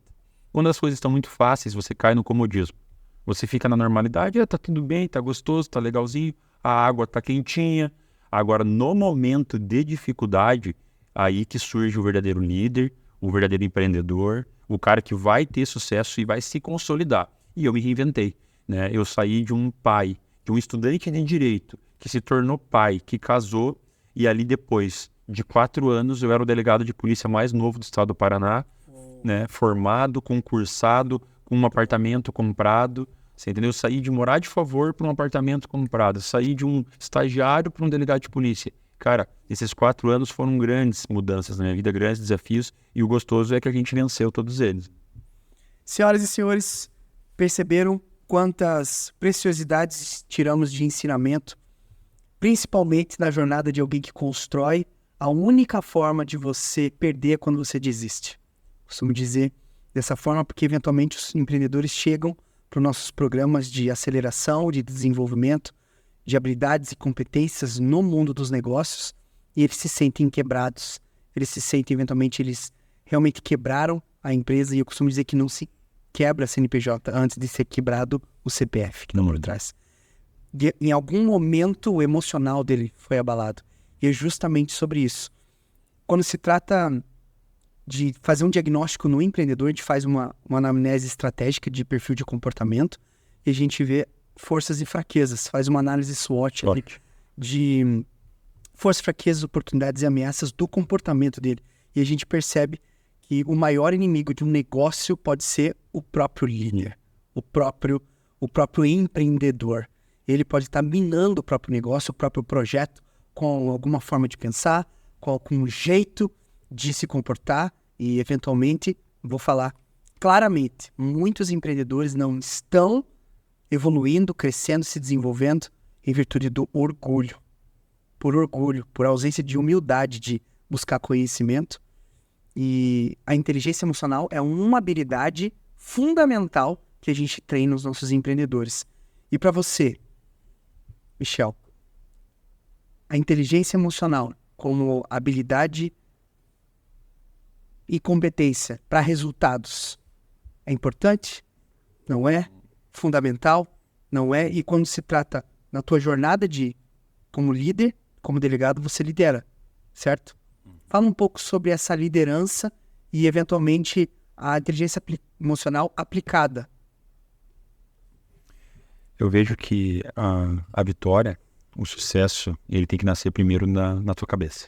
Quando as coisas estão muito fáceis, você cai no comodismo. Você fica na normalidade, tá tudo bem, tá gostoso, tá legalzinho, a água tá quentinha. Agora, no momento de dificuldade, aí que surge o verdadeiro líder, o verdadeiro empreendedor, o cara que vai ter sucesso e vai se consolidar. E eu me reinventei, né? Eu saí de um pai, de um estudante de direito, que se tornou pai, que casou, e ali depois de 4 anos eu era o delegado de polícia mais novo do estado do Paraná, né, formado, concursado, com um apartamento comprado, você entendeu? Eu saí de morar de favor para um apartamento comprado, saí de um estagiário para um delegado de polícia. Cara, esses 4 anos foram grandes mudanças na minha vida, grandes desafios, e o gostoso é que a gente venceu todos eles. Senhoras e senhores, perceberam quantas preciosidades tiramos de ensinamento, principalmente na jornada de alguém que constrói. A única forma de você perder é quando você desiste. Costumo dizer dessa forma porque eventualmente os empreendedores chegam para os nossos programas de aceleração, de desenvolvimento, de habilidades e competências no mundo dos negócios e eles se sentem quebrados. Eles se sentem, eventualmente, eles realmente quebraram a empresa e eu costumo dizer que não se quebra a CNPJ antes de ser quebrado o CPF, que não por trás. Em algum momento o emocional dele foi abalado. E é justamente sobre isso. Quando se trata de fazer um diagnóstico no empreendedor, a gente faz uma anamnese estratégica de perfil de comportamento e a gente vê forças e fraquezas, faz uma análise SWOT ali, de forças, fraquezas, oportunidades e ameaças do comportamento dele. E a gente percebe que o maior inimigo de um negócio pode ser o próprio líder, o próprio empreendedor. Ele pode estar minando o próprio negócio, o próprio projeto, com alguma forma de pensar, com algum jeito de se comportar e, eventualmente, vou falar claramente, muitos empreendedores não estão evoluindo, crescendo, se desenvolvendo em virtude do orgulho. Por orgulho, por ausência de humildade de buscar conhecimento. E a inteligência emocional é uma habilidade fundamental que a gente treina nos nossos empreendedores. E para você, Michel, a inteligência emocional como habilidade e competência para resultados é importante? Não é? Fundamental? Não é? E quando se trata na tua jornada como líder, como delegado, você lidera, certo? Fala um pouco sobre essa liderança e, eventualmente, a inteligência emocional aplicada. Eu vejo que a vitória, o sucesso, ele tem que nascer primeiro na tua cabeça.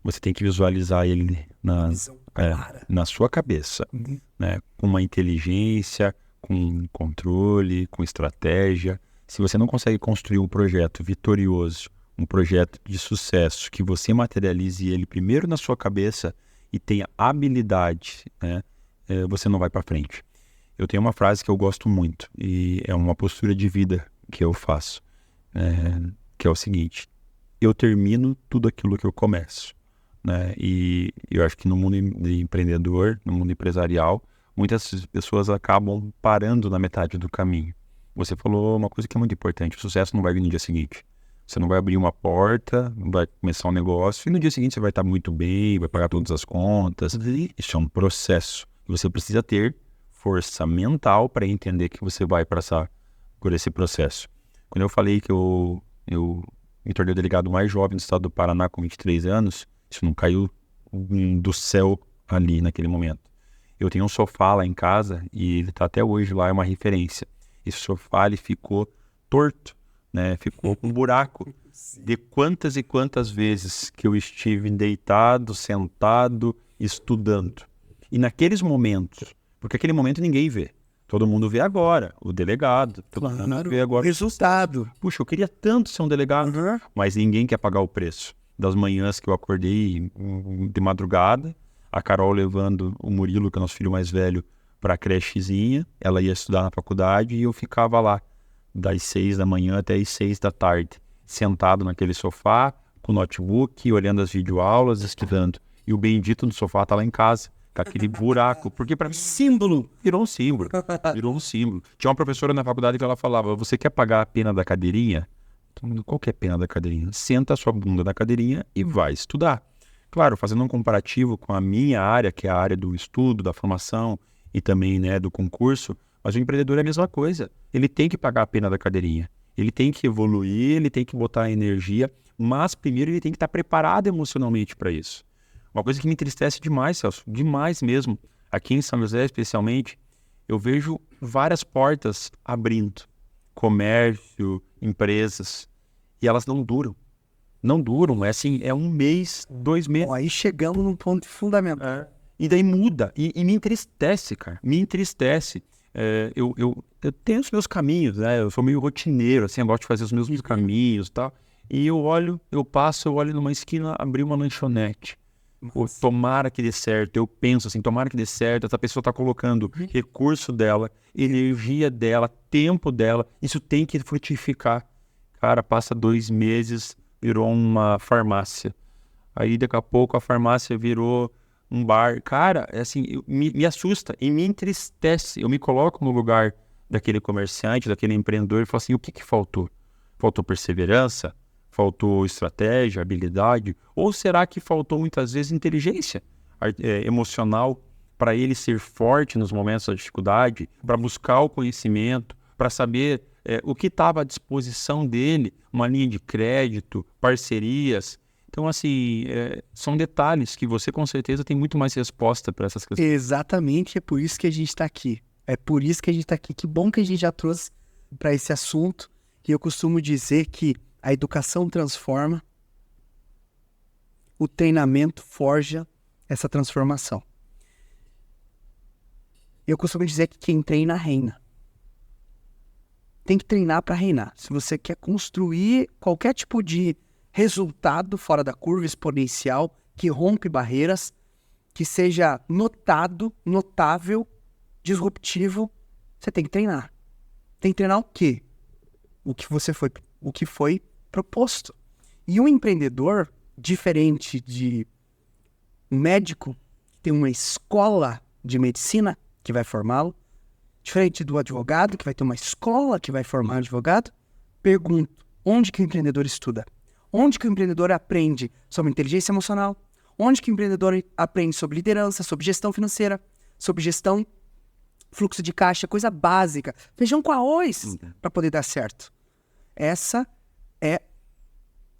Você tem que visualizar ele na sua cabeça, né? Com uma inteligência, com controle, com estratégia. Se você não consegue construir um projeto vitorioso, um projeto de sucesso, que você materialize ele primeiro na sua cabeça e tenha habilidade, né? Você não vai para frente. Eu tenho uma frase que eu gosto muito e é uma postura de vida que eu faço, que é o seguinte: eu termino tudo aquilo que eu começo, né? E eu acho que no mundo empreendedor, no mundo empresarial, muitas pessoas acabam parando na metade do caminho. Você falou uma coisa que é muito importante: o sucesso não vai vir no dia seguinte. Você não vai abrir uma porta, vai começar um negócio e no dia seguinte você vai estar muito bem, vai pagar todas as contas. Isso é um processo. E você precisa ter força mental para entender que você vai passar por esse processo. Quando eu falei que eu me tornei o delegado mais jovem do estado do Paraná com 23 anos, isso não caiu do céu ali naquele momento. Eu tenho um sofá lá em casa e ele está até hoje lá, é uma referência. Esse sofá ele ficou torto, né? Ficou com um buraco de quantas e quantas vezes que eu estive deitado, sentado, estudando. E naqueles momentos, porque aquele momento ninguém vê, todo mundo vê agora, o delegado, todo mundo vê agora o resultado. Puxa, eu queria tanto ser um delegado, mas ninguém quer pagar o preço. Das manhãs que eu acordei de madrugada, a Carol levando o Murilo, que é o nosso filho mais velho, para a crechezinha, ela ia estudar na faculdade e eu ficava lá das 6 da manhã até as 6 da tarde, sentado naquele sofá, com o notebook, olhando as videoaulas, estudando. E o bendito do sofá tá lá em casa, com aquele buraco, porque para mim símbolo virou um símbolo, virou um símbolo. Tinha uma professora na faculdade que ela falava: você quer pagar a pena da cadeirinha? Qual que é a pena da cadeirinha? Senta a sua bunda na cadeirinha e vai estudar. Claro, fazendo um comparativo com a minha área, que é a área do estudo, da formação e também, né, do concurso, mas o empreendedor é a mesma coisa. Ele tem que pagar a pena da cadeirinha. Ele tem que evoluir, ele tem que botar energia, mas primeiro ele tem que estar preparado emocionalmente para isso. Uma coisa que me entristece demais, Celso, demais mesmo, aqui em São José especialmente, eu vejo várias portas abrindo. Comércio, empresas, e elas não duram. Não duram, é assim, é 1 mês, 2 meses. Aí chegamos num ponto fundamental. E daí muda, e me entristece, cara, me entristece. Eu tenho os meus caminhos, né? Eu sou meio rotineiro, assim, eu gosto de fazer os mesmos caminhos e tal. E eu olho numa esquina, abrir uma lanchonete. Ou, tomara que dê certo, eu penso assim, tomara que dê certo, essa pessoa está colocando recurso dela, energia dela, tempo dela, isso tem que frutificar. Cara, passa 2 meses, virou uma farmácia. Aí daqui a pouco a farmácia virou um bar. Cara, é assim, me assusta e me entristece. Eu me coloco no lugar daquele comerciante, daquele empreendedor e falo assim: o que faltou? Faltou perseverança? Faltou estratégia, habilidade? Ou será que faltou muitas vezes inteligência emocional para ele ser forte nos momentos da dificuldade, para buscar o conhecimento, para saber o que estava à disposição dele, uma linha de crédito, parcerias, Então, assim, são detalhes que você com certeza tem muito mais resposta para essas questões. Exatamente, é por isso que a gente está aqui. É por isso que a gente está aqui. Que bom que a gente já trouxe para esse assunto. E eu costumo dizer que a educação transforma, o treinamento forja essa transformação. Eu costumo dizer que quem treina, reina. Tem que treinar para reinar. Se você quer construir qualquer tipo de resultado fora da curva exponencial, que rompe barreiras, que seja notado, notável, disruptivo, você tem que treinar. Tem que treinar o quê? O que foi proposto. E um empreendedor, diferente de um médico, tem uma escola de medicina que vai formá-lo, diferente do advogado, que vai ter uma escola que vai formar advogado, pergunto, onde que o empreendedor estuda? Onde que o empreendedor aprende sobre inteligência emocional? Onde que o empreendedor aprende sobre liderança, sobre gestão financeira, sobre gestão, fluxo de caixa, coisa básica, feijão com arroz, para poder dar certo? Essa é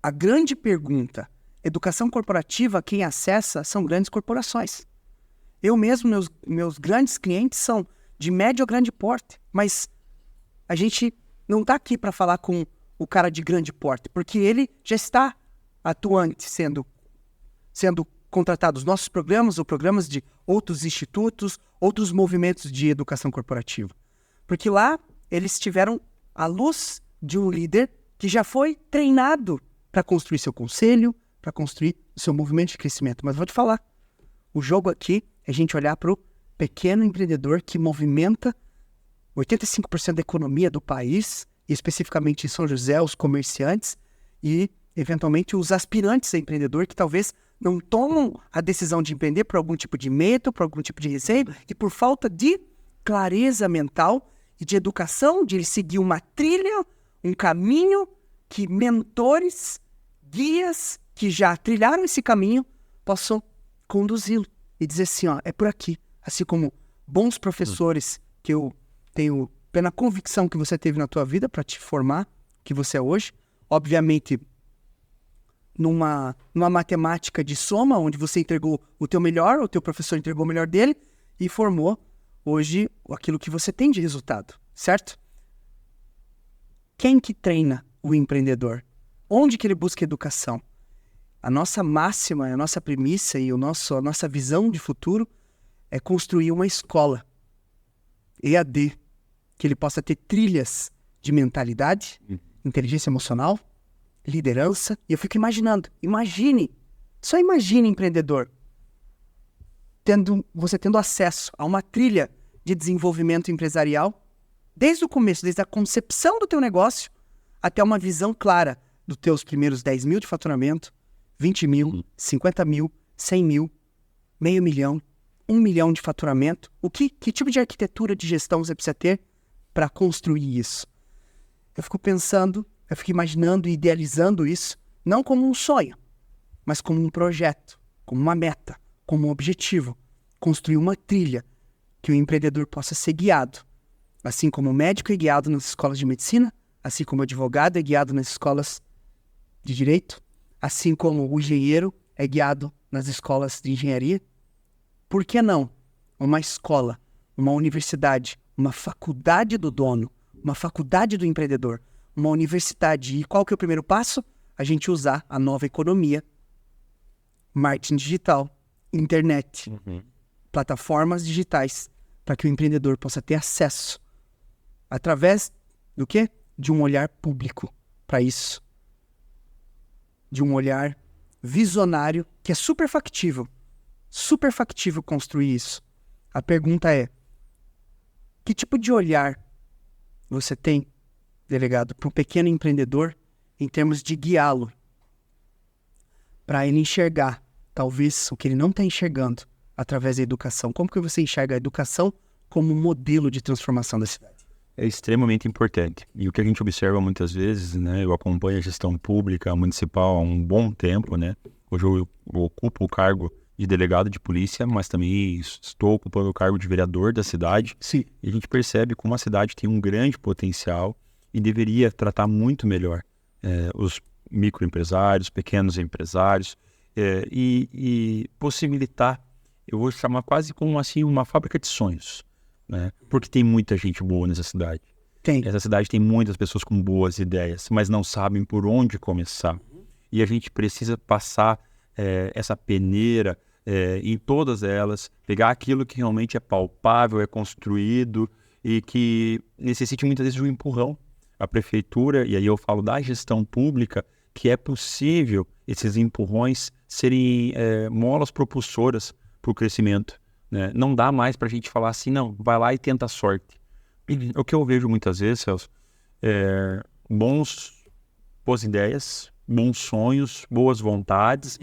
a grande pergunta. Educação corporativa, quem acessa são grandes corporações. Eu mesmo, meus grandes clientes são de médio a grande porte, mas a gente não está aqui para falar com o cara de grande porte, porque ele já está atuante, sendo contratado. Os nossos programas ou programas de outros institutos, outros movimentos de educação corporativa. Porque lá eles tiveram a luz de um líder que já foi treinado para construir seu conselho, para construir o seu movimento de crescimento. Mas vou te falar, o jogo aqui é a gente olhar para o pequeno empreendedor que movimenta 85% da economia do país, e especificamente em São José, os comerciantes e, eventualmente, os aspirantes a empreendedor que talvez não tomam a decisão de empreender por algum tipo de medo, por algum tipo de receio e por falta de clareza mental e de educação, de ele seguir uma trilha, um caminho que mentores, guias que já trilharam esse caminho possam conduzi-lo e dizer assim, ó, é por aqui. Assim como bons professores que eu tenho plena convicção que você teve na tua vida para te formar, que você é hoje. Obviamente, numa matemática de soma, onde você entregou o teu melhor, o teu professor entregou o melhor dele e formou hoje aquilo que você tem de resultado, certo? Quem que treina o empreendedor? Onde que ele busca educação? A nossa máxima, a nossa premissa e a nossa visão de futuro é construir uma escola EAD, que ele possa ter trilhas de mentalidade, inteligência emocional, liderança. E eu fico imaginando, só imagine, empreendedor, você tendo acesso a uma trilha de desenvolvimento empresarial, desde o começo, desde a concepção do teu negócio, até uma visão clara dos teus primeiros 10 mil de faturamento, 20 mil, 50 mil, 100 mil, meio milhão, 1 milhão de faturamento. Que tipo de arquitetura de gestão você precisa ter para construir isso? Eu fico pensando, eu fico imaginando e idealizando isso, não como um sonho, mas como um projeto, como uma meta, como um objetivo. Construir uma trilha que o empreendedor possa ser guiado. Assim como o médico é guiado nas escolas de medicina, assim como o advogado é guiado nas escolas de direito, assim como o engenheiro é guiado nas escolas de engenharia. Por que não uma escola, uma universidade, uma faculdade do dono, uma faculdade do empreendedor, uma universidade? E qual que é o primeiro passo? A gente usar a nova economia, marketing digital, internet, plataformas digitais, para que o empreendedor possa ter acesso através do quê? De um olhar público para isso. De um olhar visionário, que é super factível construir isso. A pergunta é, que tipo de olhar você tem, delegado, para um pequeno empreendedor em termos de guiá-lo para ele enxergar, talvez, o que ele não está enxergando através da educação? Como que você enxerga a educação como um modelo de transformação da cidade? É extremamente importante. E o que a gente observa muitas vezes, né? Eu acompanho a gestão pública municipal há um bom tempo, né? Hoje eu ocupo o cargo de delegado de polícia, mas também estou ocupando o cargo de vereador da cidade. Sim. E a gente percebe como a cidade tem um grande potencial e deveria tratar muito melhor microempresários, pequenos empresários, e possibilitar, eu vou chamar quase como assim uma fábrica de sonhos, né? Porque tem muita gente boa nessa cidade. Essa cidade tem muitas pessoas com boas ideias, mas não sabem por onde começar. E a gente precisa passar essa peneira em todas elas, pegar aquilo que realmente é palpável, é construído e que necessite muitas vezes de um empurrão. A prefeitura, e aí eu falo da gestão pública, que é possível esses empurrões serem molas propulsoras para o crescimento, né? Não dá mais para a gente falar assim, não, vai lá e tenta a sorte. O que eu vejo muitas vezes, Celso, boas ideias, bons sonhos, boas vontades,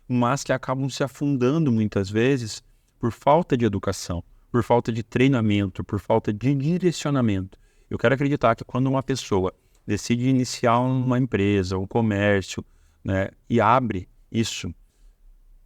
mas que acabam se afundando muitas vezes por falta de educação, por falta de treinamento, por falta de direcionamento. Eu quero acreditar que quando uma pessoa decide iniciar uma empresa, um comércio, né, e abre isso,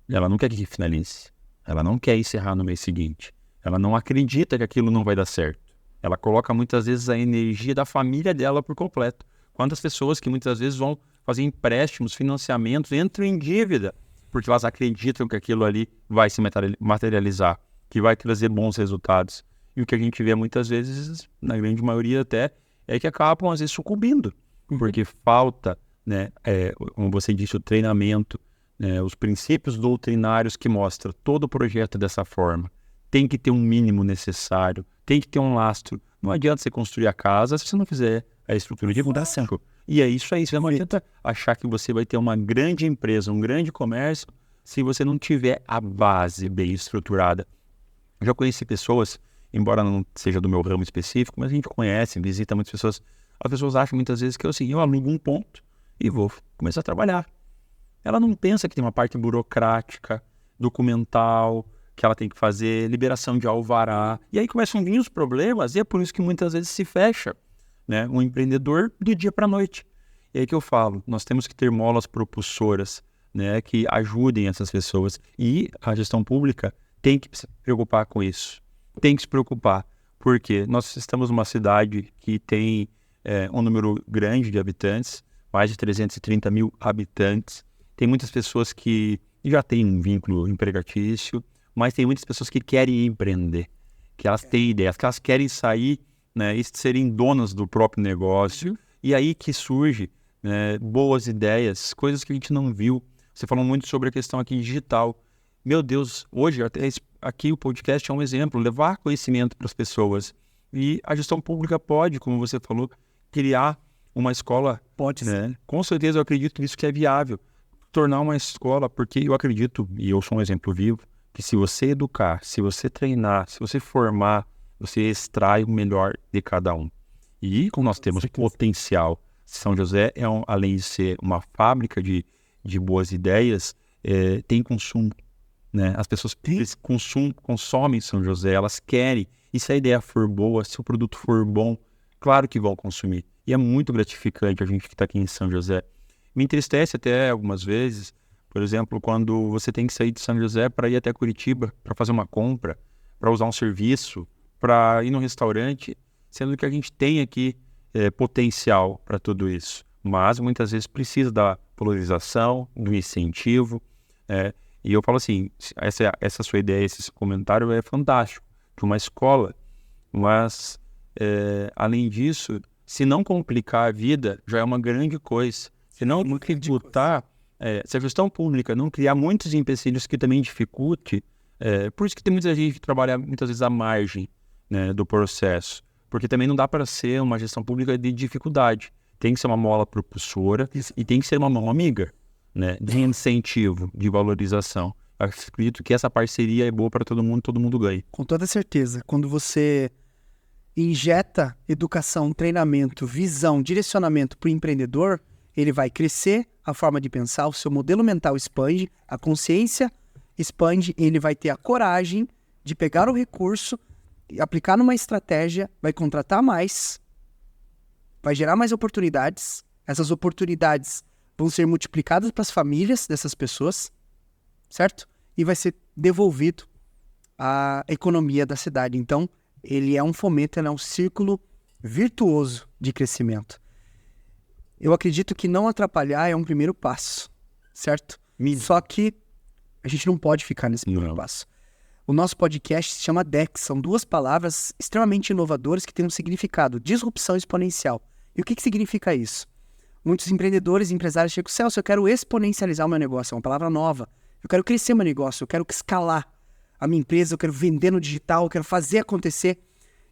ela não quer que finalize, ela não quer encerrar no mês seguinte, ela não acredita que aquilo não vai dar certo. Ela coloca muitas vezes a energia da família dela por completo. Quantas pessoas que muitas vezes vão fazer empréstimos, financiamentos, entram em dívida, porque elas acreditam que aquilo ali vai se materializar, que vai trazer bons resultados. E o que a gente vê muitas vezes, na grande maioria até, é que acabam às vezes sucumbindo, porque falta, né, como você disse, o treinamento, né, os princípios doutrinários que mostram todo o projeto dessa forma. Tem que ter um mínimo necessário, tem que ter um lastro. Não adianta você construir a casa se você não fizer a estrutura de fundação. E é isso aí. Você não adianta achar que você vai ter uma grande empresa, um grande comércio, se você não tiver a base bem estruturada. Eu já conheci pessoas, embora não seja do meu ramo específico, mas a gente conhece, visita muitas pessoas. As pessoas acham muitas vezes que eu alugo um ponto e vou começar a trabalhar. Ela não pensa que tem uma parte burocrática, documental, que ela tem que fazer, liberação de alvará. E aí começam a vir os problemas e é por isso que muitas vezes se fecha, né, um empreendedor do dia para a noite. E aí que eu falo, nós temos que ter molas propulsoras, né, que ajudem essas pessoas. E a gestão pública tem que se preocupar com isso. Tem que se preocupar, porque nós estamos numa cidade que tem um número grande de habitantes, mais de 330 mil habitantes. Tem muitas pessoas que já têm um vínculo empregatício, mas tem muitas pessoas que querem empreender, que elas têm ideias, que elas querem sair, né, e serem donas do próprio negócio. E aí que surge, né, boas ideias, coisas que a gente não viu. Você falou muito sobre a questão aqui digital. Meu Deus, hoje até aqui o podcast é um exemplo, levar conhecimento para as pessoas. E a gestão pública pode, como você falou, criar uma escola. Pode, né? Com certeza eu acredito nisso que é viável. Tornar uma escola, porque eu acredito, e eu sou um exemplo vivo, que se você educar, se você treinar, se você formar, você extrai o melhor de cada um. E como nós temos potencial, São José, além de ser uma fábrica de boas ideias, tem consumo, né? As pessoas consomem São José, elas querem. E se a ideia for boa, se o produto for bom, claro que vão consumir. E é muito gratificante a gente que está aqui em São José. Me entristece até algumas vezes, por exemplo, quando você tem que sair de São José para ir até Curitiba, para fazer uma compra, para usar um serviço, para ir num restaurante, sendo que a gente tem aqui potencial para tudo isso. Mas muitas vezes precisa da polarização, do incentivo. E eu falo assim, essa sua ideia, esse comentário é fantástico, para uma escola. Mas, além disso, se não complicar a vida, já é uma grande coisa. Se não tributar, se a gestão pública não criar muitos empecilhos que também dificulte, por isso que tem muita gente que trabalha muitas vezes à margem, né, do processo, porque também não dá para ser uma gestão pública de dificuldade. Tem que ser uma mola propulsora e tem que ser uma mão amiga, né, de incentivo, de valorização. Acredito que essa parceria é boa para todo mundo ganha. Com toda certeza. Quando você injeta educação, treinamento, visão, direcionamento para o empreendedor, ele vai crescer, a forma de pensar, o seu modelo mental expande, a consciência expande, ele vai ter a coragem de pegar o recurso e aplicar numa estratégia, vai contratar mais, vai gerar mais oportunidades, essas oportunidades vão ser multiplicadas para as famílias dessas pessoas, certo? E vai ser devolvido à economia da cidade. Então, ele é um fomento, ele é um círculo virtuoso de crescimento. Eu acredito que não atrapalhar é um primeiro passo, certo? Só que a gente não pode ficar nesse primeiro passo. O nosso podcast se chama DEX, são 2 palavras extremamente inovadoras que têm um significado, disrupção exponencial. E o que significa isso? Muitos empreendedores e empresários chegam, Celso, eu quero exponencializar o meu negócio, é uma palavra nova. Eu quero crescer meu negócio, eu quero escalar a minha empresa, eu quero vender no digital, eu quero fazer acontecer.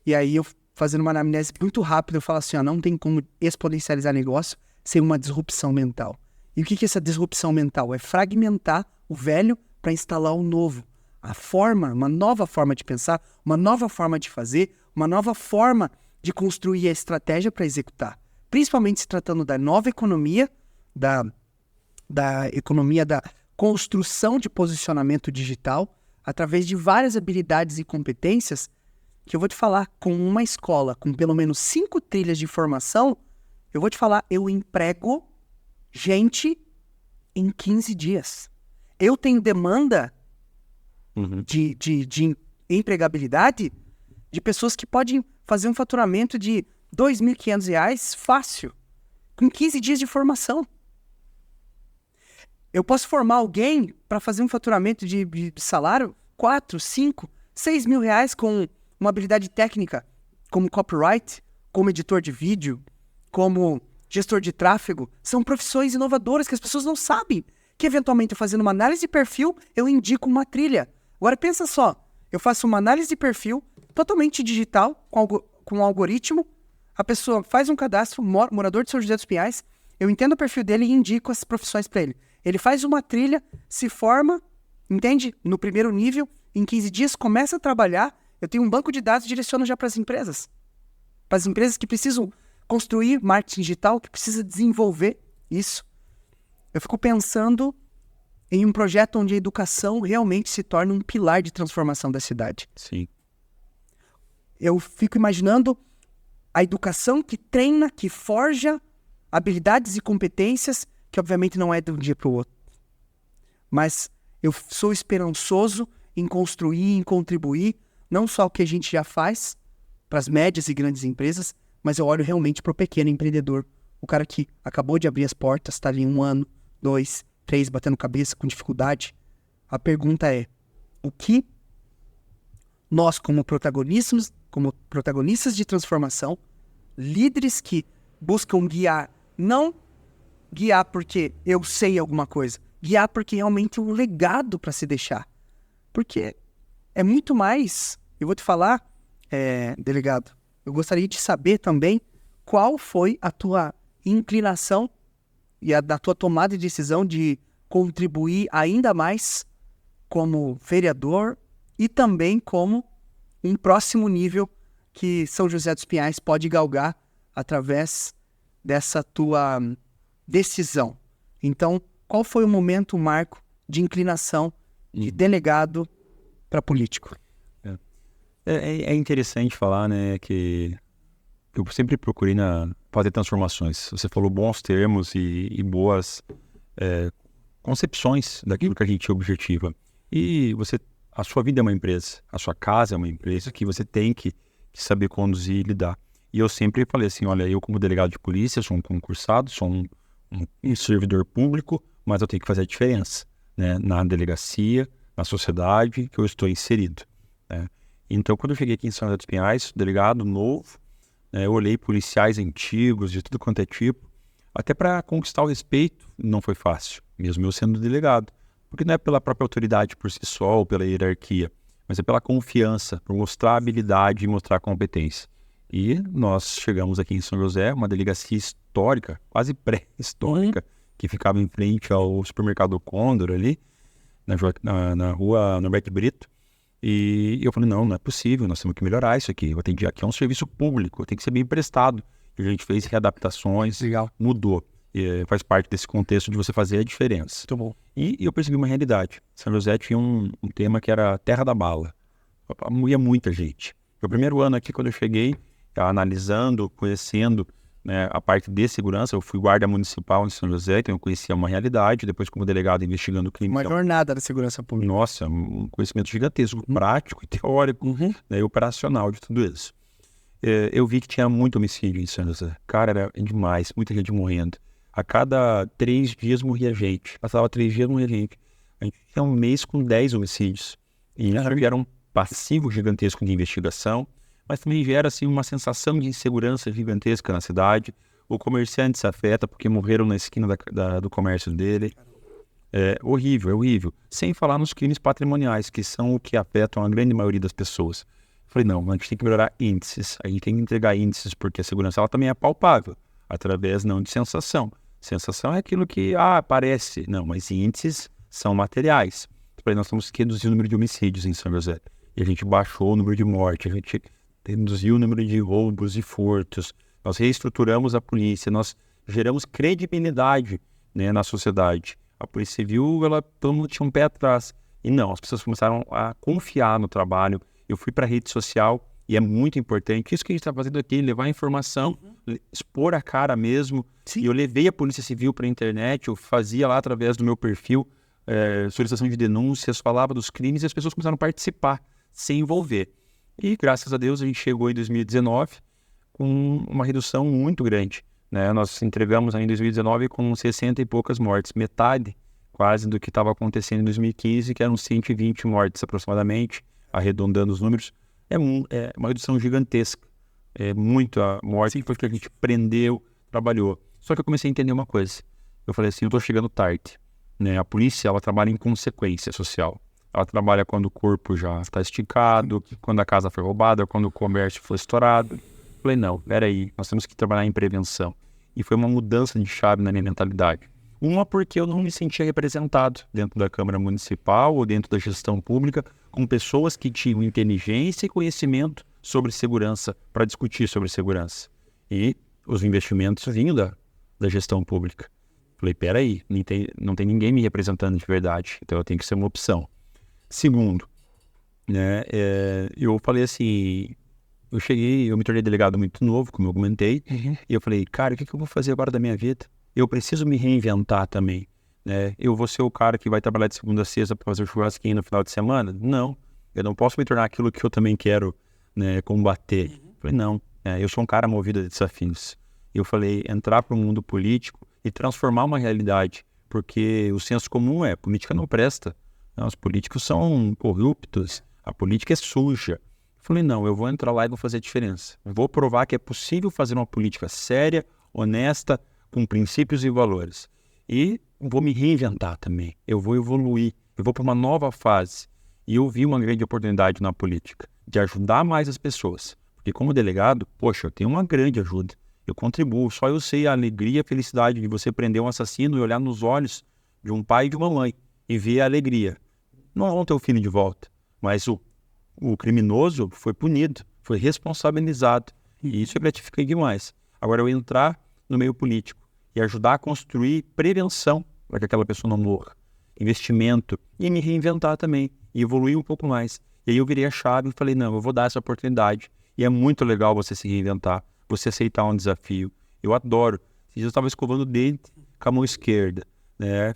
E aí eu, fazendo uma anamnese muito rápida, eu falo assim, não tem como exponencializar negócio sem uma disrupção mental. E o que é essa disrupção mental? É fragmentar o velho para instalar o novo. A forma, uma nova forma de pensar, uma nova forma de fazer, uma nova forma de construir a estratégia para executar. Principalmente se tratando da nova economia, da economia da construção de posicionamento digital, através de várias habilidades e competências, que eu vou te falar, com uma escola, com pelo menos 5 trilhas de formação, eu vou te falar, eu emprego gente em 15 dias. Eu tenho demanda de empregabilidade de pessoas que podem fazer um faturamento de R$ 2.500 fácil, com 15 dias de formação. Eu posso formar alguém para fazer um faturamento de salário 4, 5, 6 mil reais com uma habilidade técnica, como copyright, como editor de vídeo, como gestor de tráfego. São profissões inovadoras que as pessoas não sabem. Que eventualmente, fazendo uma análise de perfil, eu indico uma trilha. Agora pensa só, eu faço uma análise de perfil totalmente digital, com um algoritmo, a pessoa faz um cadastro, morador de São José dos Pinhais, eu entendo o perfil dele e indico as profissões para ele. Ele faz uma trilha, se forma, entende? No primeiro nível, em 15 dias começa a trabalhar, eu tenho um banco de dados e direciono já para as empresas. Para as empresas que precisam construir marketing digital, que precisa desenvolver isso. Eu fico pensando em um projeto onde a educação realmente se torna um pilar de transformação da cidade. Sim. Eu fico imaginando a educação que treina, que forja habilidades e competências, que obviamente não é de um dia para o outro. Mas eu sou esperançoso em construir, em contribuir, não só o que a gente já faz para as médias e grandes empresas, mas eu olho realmente para o pequeno empreendedor. O cara que acabou de abrir as portas, está ali 1 ano, 2, 3, batendo cabeça com dificuldade. A pergunta é, o que nós, como protagonistas de transformação, líderes que buscam guiar, não guiar porque eu sei alguma coisa, guiar porque realmente é um legado para se deixar. Porque é muito mais, eu vou te falar, delegado, eu gostaria de saber também qual foi a tua inclinação e a da tua tomada de decisão de contribuir ainda mais como vereador e também como um próximo nível que São José dos Pinhais pode galgar através dessa tua decisão. Então, qual foi o momento, o marco de inclinação de delegado para político? É interessante falar, né, que eu sempre procurei fazer transformações. Você falou bons termos e boas concepções daquilo que a gente objetiva. E a sua vida é uma empresa, a sua casa é uma empresa que você tem que saber conduzir e lidar. E eu sempre falei assim, olha, eu como delegado de polícia, sou um concursado, sou um servidor público, mas eu tenho que fazer a diferença, né, na delegacia, na sociedade que eu estou inserido, né? Então, quando eu cheguei aqui em São José dos Pinhais, delegado novo, eu olhei policiais antigos, de tudo quanto é tipo, até para conquistar o respeito não foi fácil, mesmo eu sendo delegado. Porque não é pela própria autoridade por si só ou pela hierarquia, mas é pela confiança, por mostrar habilidade e mostrar competência. E nós chegamos aqui em São José, uma delegacia histórica, quase pré-histórica, que ficava em frente ao supermercado Condor ali, na rua Norberto Brito. E eu falei, não é possível, nós temos que melhorar isso aqui. Eu atendi aqui, é um serviço público, tem que ser bem prestado. E a gente fez readaptações, legal, mudou. E faz parte desse contexto de você fazer a diferença. Muito bom. E eu percebi uma realidade. São José tinha um tema que era a terra da bala. Ia muita gente. No primeiro ano aqui, quando eu cheguei, analisando, conhecendo, né, a parte de segurança, eu fui guarda municipal em São José, então eu conhecia uma realidade, depois como delegado investigando o crime. Uma jornada da segurança pública. Nossa, um conhecimento gigantesco, prático e teórico, né, e operacional de tudo isso. eu vi que tinha muito homicídio em São José. Cara, era demais, muita gente morrendo. A cada 3 dias morria gente. Passava 3 dias, morria gente. A gente tinha um mês com 10 homicídios. E isso gera um passivo gigantesco de investigação, mas também gera assim, uma sensação de insegurança gigantesca na cidade. O comerciante se afeta porque morreram na esquina do comércio dele. É horrível, é horrível. Sem falar nos crimes patrimoniais, que são o que afetam a grande maioria das pessoas. Falei, não, a gente tem que melhorar índices. A gente tem que entregar índices porque a segurança ela também é palpável, através não de sensação. Sensação é aquilo que, parece. Não, mas índices são materiais. Falei, nós temos que reduzir o número de homicídios em São José. E a gente baixou o número de mortes, a gente reduziu o número de roubos e furtos. Nós reestruturamos a polícia, nós geramos credibilidade, né, na sociedade. A Polícia Civil, todo mundo tinha um pé atrás. E não, as pessoas começaram a confiar no trabalho. Eu fui para a rede social e é muito importante. Isso que a gente está fazendo aqui, levar informação, expor a cara mesmo. Sim. E eu levei a Polícia Civil para a internet, eu fazia lá através do meu perfil solicitação de denúncias, falava dos crimes e as pessoas começaram a participar, se envolver. E graças a Deus a gente chegou em 2019 com uma redução muito grande, né? Nós entregamos em 2019 com 60 e poucas mortes, metade quase do que estava acontecendo em 2015, que eram 120 mortes aproximadamente, arredondando os números. É uma redução gigantesca, é muita morte, porque a gente prendeu, trabalhou. Só que eu comecei a entender uma coisa, eu falei assim, eu estou chegando tarde, né? A polícia, ela trabalha em consequência social. Ela trabalha quando o corpo já está esticado, quando a casa foi roubada, quando o comércio foi estourado. Falei, não, peraí, nós temos que trabalhar em prevenção. E foi uma mudança de chave na minha mentalidade. Uma, porque eu não me sentia representado dentro da Câmara Municipal ou dentro da gestão pública com pessoas que tinham inteligência e conhecimento sobre segurança para discutir sobre segurança. E os investimentos vinham da gestão pública. Falei, peraí, não tem ninguém me representando de verdade, então eu tenho que ser uma opção. Segundo, né, eu falei assim, eu me tornei delegado muito novo, como eu comentei, e eu falei, cara, o que eu vou fazer agora da minha vida? Eu preciso me reinventar também, né? Eu vou ser o cara que vai trabalhar de segunda a sexta para fazer o churrasquinho no final de semana? Não, eu não posso me tornar aquilo que eu também quero, né, combater. Falei, não, eu sou um cara movido a desafios. Eu falei, entrar para o mundo político e transformar uma realidade, porque o senso comum política não presta. Os políticos são corruptos, a política é suja. Eu falei, não, eu vou entrar lá e vou fazer a diferença. Eu vou provar que é possível fazer uma política séria, honesta, com princípios e valores. E vou me reinventar também. Eu vou evoluir, eu vou para uma nova fase. E eu vi uma grande oportunidade na política, de ajudar mais as pessoas. Porque como delegado, poxa, eu tenho uma grande ajuda. Eu contribuo, só eu sei a alegria e a felicidade de você prender um assassino e olhar nos olhos de um pai e de uma mãe e ver a alegria. Não vão ter o filho de volta, mas o criminoso foi punido, foi responsabilizado. E isso é gratificante demais. Agora, eu entrar no meio político e ajudar a construir prevenção para que aquela pessoa não morra, investimento, e me reinventar também, e evoluir um pouco mais. E aí eu virei a chave e falei, não, eu vou dar essa oportunidade. E é muito legal você se reinventar, você aceitar um desafio. Eu adoro. Eu estava escovando o dente com a mão esquerda.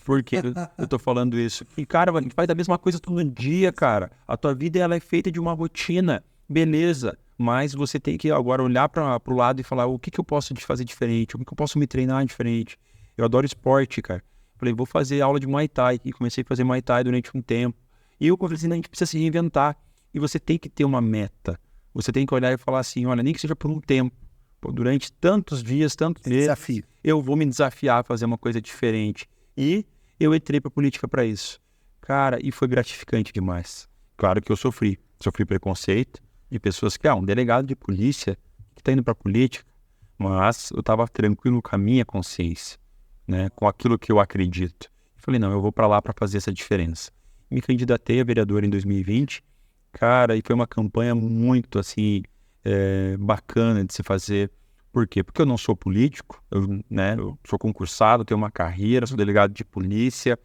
Por que eu tô falando isso? E, cara, a gente faz a mesma coisa todo dia, cara. A tua vida, ela é feita de uma rotina, beleza. Mas você tem que agora olhar para o lado e falar, o que eu posso fazer diferente? O que eu posso me treinar diferente? Eu adoro esporte, cara. Falei, vou fazer aula de Muay Thai. E comecei a fazer Muay Thai durante um tempo. E eu falei assim, a gente precisa se reinventar. E você tem que ter uma meta. Você tem que olhar e falar assim, olha, nem que seja por um tempo. Durante tantos dias, tantos meses, Desafio. Eu vou me desafiar a fazer uma coisa diferente. E eu entrei para a política para isso. Cara, e foi gratificante demais. Claro que eu sofri preconceito de pessoas que, um delegado de polícia que está indo para a política, mas eu estava tranquilo com a minha consciência, né, com aquilo que eu acredito. Falei, não, eu vou para lá para fazer essa diferença. Me candidatei a vereador em 2020, cara, e foi uma campanha muito, assim, bacana de se fazer. Por quê? Porque eu não sou político, eu sou concursado, tenho uma carreira, sou delegado de polícia,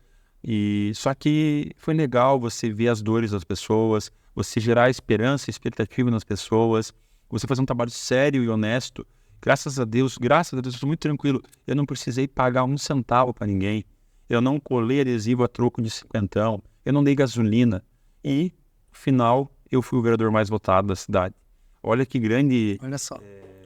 e só que foi legal você ver as dores das pessoas, você gerar esperança e expectativa nas pessoas, você fazer um trabalho sério e honesto. Graças a Deus, eu sou muito tranquilo, eu não precisei pagar um centavo para ninguém, eu não colei adesivo a troco de cinquentão, eu não dei gasolina, e, no final, eu fui o vereador mais votado da cidade. olha que grande... Olha só.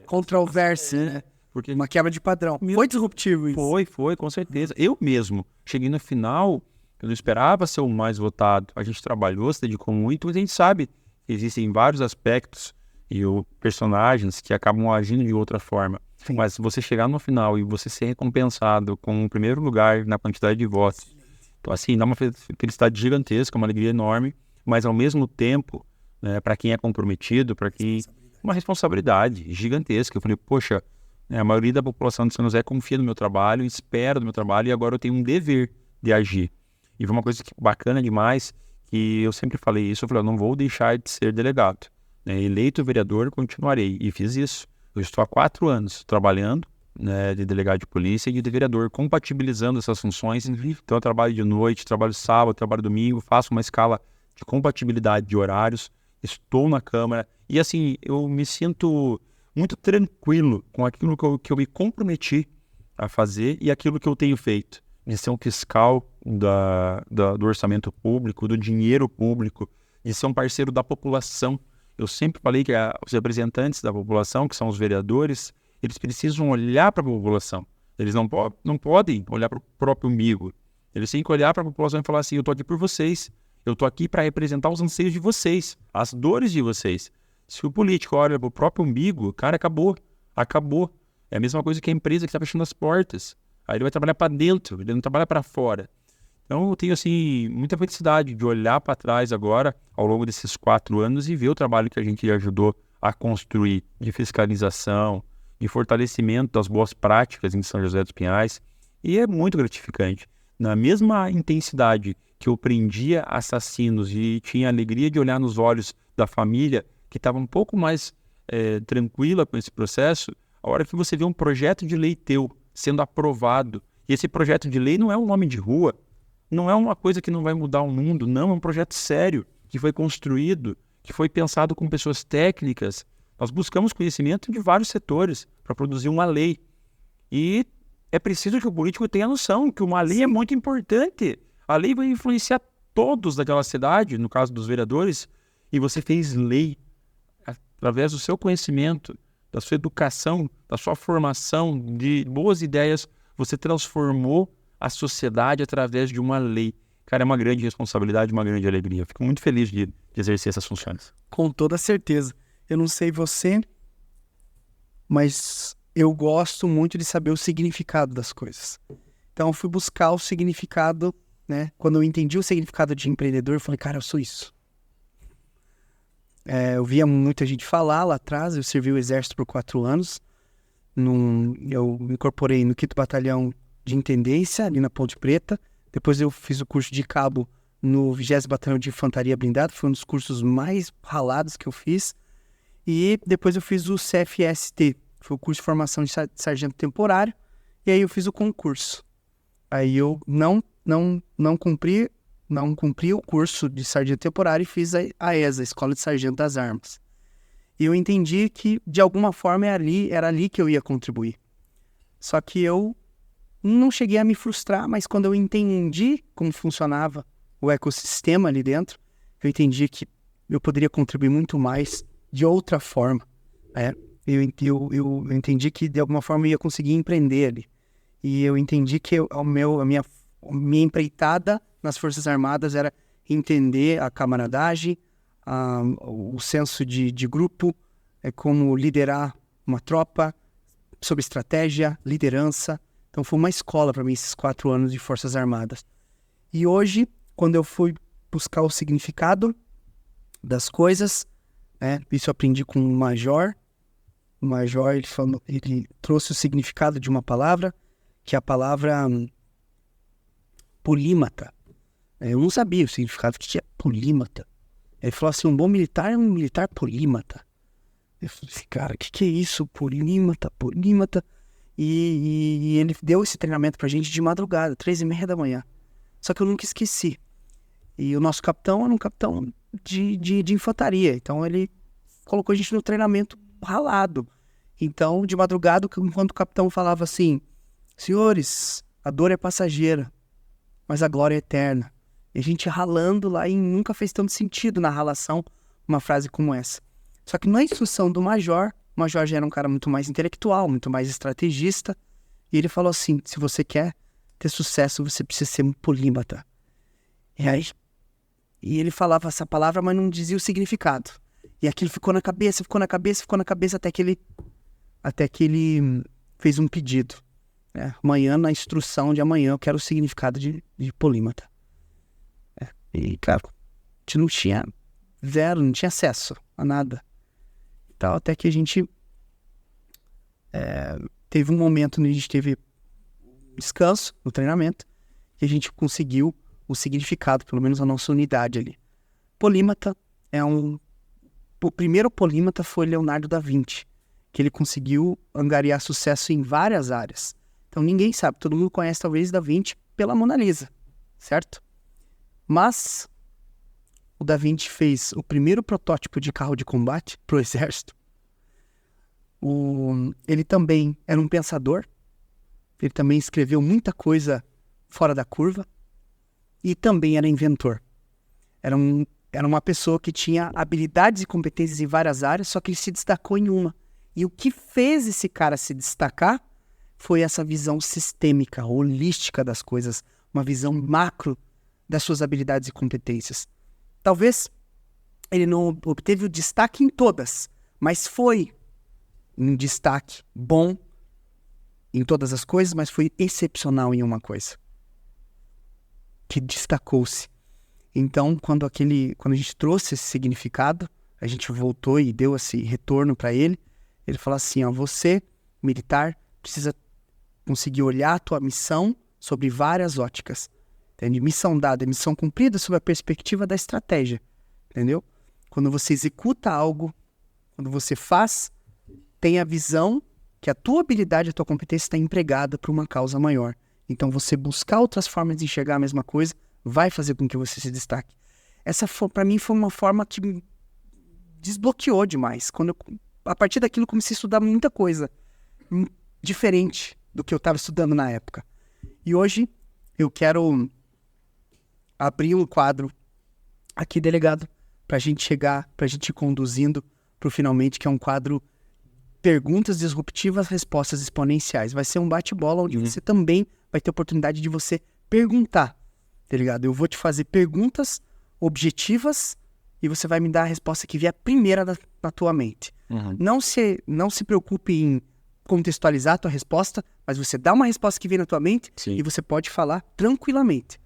Controverso, né? Porque Uma quebra de padrão. Foi disruptivo isso. Foi, com certeza. Eu mesmo, cheguei no final, eu não esperava ser o mais votado. A gente trabalhou, se dedicou muito, mas a gente sabe que existem vários aspectos e personagens que acabam agindo de outra forma. Sim. Mas você chegar no final e você ser recompensado com o primeiro lugar na quantidade de votos, então, assim, dá uma felicidade gigantesca, uma alegria enorme, mas ao mesmo tempo, né, para quem é comprometido, para quem... uma responsabilidade gigantesca. Eu falei, poxa, a maioria da população de São José confia no meu trabalho, espera do meu trabalho e agora eu tenho um dever de agir. E foi uma coisa bacana demais, que eu sempre falei isso, eu falei, eu não vou deixar de ser delegado. Né? Eleito vereador, continuarei. E fiz isso. Eu estou há 4 anos trabalhando, né, de delegado de polícia e de vereador, compatibilizando essas funções. Então eu trabalho de noite, trabalho sábado, trabalho domingo, faço uma escala de compatibilidade de horários, estou na Câmara e assim, eu me sinto muito tranquilo com aquilo que eu me comprometi a fazer e aquilo que eu tenho feito. De ser um fiscal do orçamento público, do dinheiro público, de ser um parceiro da população. Eu sempre falei que os representantes da população, que são os vereadores, eles precisam olhar para a população. Eles não podem olhar para o próprio umbigo. Eles têm que olhar para a população e falar assim, eu estou aqui por vocês. Eu estou aqui para representar os anseios de vocês, as dores de vocês. Se o político olha para o próprio umbigo, cara, acabou. Acabou. É a mesma coisa que a empresa que está fechando as portas. Aí ele vai trabalhar para dentro, ele não trabalha para fora. Então eu tenho assim, muita felicidade de olhar para trás agora, ao longo desses 4 anos, e ver o trabalho que a gente ajudou a construir de fiscalização, de fortalecimento das boas práticas em São José dos Pinhais. E é muito gratificante. Na mesma intensidade que eu prendia assassinos e tinha a alegria de olhar nos olhos da família, que estava um pouco mais tranquila com esse processo, a hora que você vê um projeto de lei teu sendo aprovado, e esse projeto de lei não é um nome de rua, não é uma coisa que não vai mudar o mundo, não, é um projeto sério, que foi construído, que foi pensado com pessoas técnicas. Nós buscamos conhecimento de vários setores para produzir uma lei. E é preciso que o político tenha noção que uma lei é muito importante. A lei vai influenciar todos daquela cidade, no caso dos vereadores, e você fez lei através do seu conhecimento, da sua educação, da sua formação, de boas ideias, você transformou a sociedade através de uma lei. Cara, é uma grande responsabilidade, uma grande alegria. Fico muito feliz de exercer essas funções. Com toda certeza. Eu não sei você, mas eu gosto muito de saber o significado das coisas. Então eu fui buscar o significado, né? Quando eu entendi o significado de empreendedor, eu falei, cara, eu sou isso. Eu via muita gente falar lá atrás, eu servi o exército por 4 anos, eu me incorporei no 5º Batalhão de Intendência, ali na Ponte Preta, depois eu fiz o curso de cabo no 20º Batalhão de Infantaria Blindada, foi um dos cursos mais ralados que eu fiz, e depois eu fiz o CFST, foi o curso de formação de sargento temporário, e aí eu fiz o concurso. Aí eu não cumpri o curso de sargento temporário e fiz a ESA, Escola de Sargento das Armas. E eu entendi que, de alguma forma, era ali que eu ia contribuir. Só que eu não cheguei a me frustrar, mas quando eu entendi como funcionava o ecossistema ali dentro, eu entendi que eu poderia contribuir muito mais de outra forma. Eu entendi que, de alguma forma, eu ia conseguir empreender ali. E eu entendi que a minha empreitada nas Forças Armadas era entender a camaradagem, o senso de grupo, como liderar uma tropa, sobre estratégia, liderança. Então foi uma escola para mim esses 4 anos de Forças Armadas. E hoje, quando eu fui buscar o significado das coisas, isso eu aprendi com um major. O major, ele trouxe o significado de uma palavra, que é a palavra polímata. Eu não sabia o significado que tinha polímata. Ele falou assim, um bom militar é um militar polímata. Eu falei assim, cara, o que é isso? Polímata. E ele deu esse treinamento pra gente de madrugada, 3h30 da manhã. Só que eu nunca esqueci. E o nosso capitão era um capitão de infantaria. Então ele colocou a gente no treinamento ralado. Então, de madrugada, enquanto o capitão falava assim, senhores, a dor é passageira, mas a glória é eterna. E a gente ralando lá e nunca fez tanto sentido na ralação uma frase como essa. Só que na instrução do major, o major já era um cara muito mais intelectual, muito mais estrategista, e ele falou assim, se você quer ter sucesso, você precisa ser um polímata. E ele falava essa palavra, mas não dizia o significado. E aquilo ficou na cabeça, até que ele fez um pedido. Amanhã, na instrução de amanhã, eu quero o significado de polímata. E, claro, a gente não tinha zero, não tinha acesso a nada. Então, até que a gente teve um momento onde a gente teve descanso no treinamento e a gente conseguiu o significado, pelo menos a nossa unidade ali. Polímata o primeiro polímata foi Leonardo da Vinci, que ele conseguiu angariar sucesso em várias áreas. Então ninguém sabe, todo mundo conhece talvez Da Vinci pela Mona Lisa, certo? Mas o Da Vinci fez o primeiro protótipo de carro de combate para o exército. Ele também era um pensador, ele também escreveu muita coisa fora da curva e também era inventor. Era uma pessoa que tinha habilidades e competências em várias áreas, só que ele se destacou em uma. E o que fez esse cara se destacar foi essa visão sistêmica, holística das coisas, uma visão macro das suas habilidades e competências. Talvez ele não obteve o destaque em todas, mas foi um destaque bom em todas as coisas, mas foi excepcional em uma coisa, que destacou-se. Então, quando a gente trouxe esse significado, a gente voltou e deu esse retorno para ele, ele falou assim, você, militar, precisa conseguir olhar a tua missão sobre várias óticas. Entende? Missão dada, missão cumprida sob a perspectiva da estratégia. Entendeu? Quando você executa algo, quando você faz, tem a visão que a tua habilidade, a tua competência está empregada para uma causa maior. Então, você buscar outras formas de enxergar a mesma coisa vai fazer com que você se destaque. Essa, para mim, foi uma forma que me desbloqueou demais. A partir daquilo, comecei a estudar muita coisa diferente do que eu estava estudando na época. E hoje, eu quero abrir um quadro aqui, delegado, para a gente chegar, para a gente ir conduzindo para o finalmente, que é um quadro Perguntas Disruptivas, Respostas Exponenciais. Vai ser um bate-bola onde você também vai ter oportunidade de você perguntar. Tá ligado? Eu vou te fazer perguntas objetivas e você vai me dar a resposta que vier primeira na tua mente. Não se preocupe em contextualizar a tua resposta, mas você dá uma resposta que vem na tua mente. Sim. E você pode falar tranquilamente.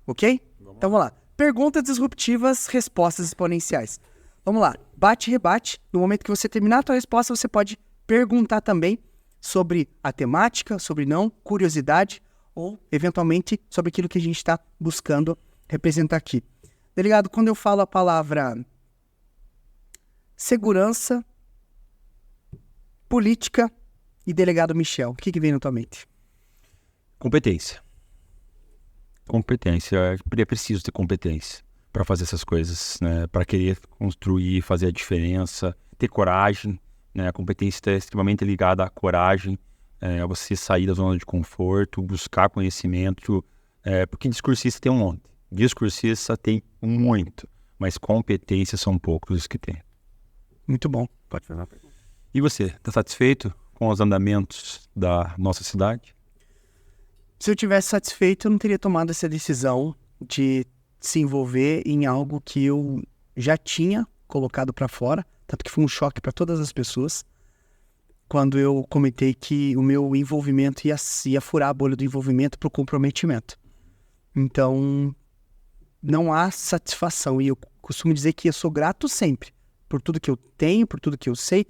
Ok? Então vamos lá. Perguntas disruptivas, respostas exponenciais. Vamos lá. Bate e rebate. No momento que você terminar a tua resposta, você pode perguntar também sobre a temática, sobre curiosidade, ou, eventualmente, sobre aquilo que a gente está buscando representar aqui. Delegado, quando eu falo a palavra segurança, política e delegado Michel, o que vem na tua mente? Competência. Competência. É preciso ter competência para fazer essas coisas, né? Para querer construir, fazer a diferença, ter coragem, né? A competência está extremamente ligada à coragem, a você sair da zona de conforto, buscar conhecimento, porque discursista tem um monte. Discursista tem muito, mas competências são poucos os que tem. Muito bom. Pode fazer uma pergunta. E você, está satisfeito com os andamentos da nossa cidade? Se eu tivesse satisfeito, eu não teria tomado essa decisão de se envolver em algo que eu já tinha colocado para fora, tanto que foi um choque para todas as pessoas, quando eu comentei que o meu envolvimento ia furar a bolha do envolvimento para o comprometimento. Então, não há satisfação. E eu costumo dizer que eu sou grato sempre por tudo que eu tenho, por tudo que eu sei,